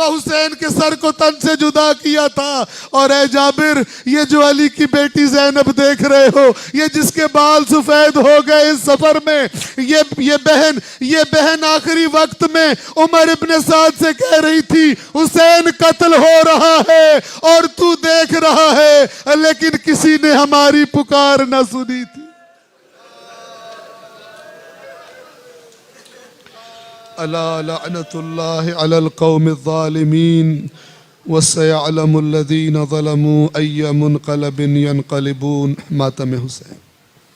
حسین کے سر کو تن سے جدا کیا تھا۔ اور اے جابر، یہ جو علی کی بیٹی زینب دیکھ رہے ہو، یہ جس کے بال سفید ہو گئے اس سفر میں، یہ بہن آخری وقت میں عمر ابن سعد سے کہہ رہی تھی حسین قتل ہو رہا ہے اور تو دیکھ رہا ہے، لیکن کسی نے ہماری پکار نہ سنی تھی۔ الا لعنت اللہ علی القوم الظالمین وسيعلم الذين ظلموا أي منقلب ينقلبون. ماتم حسین.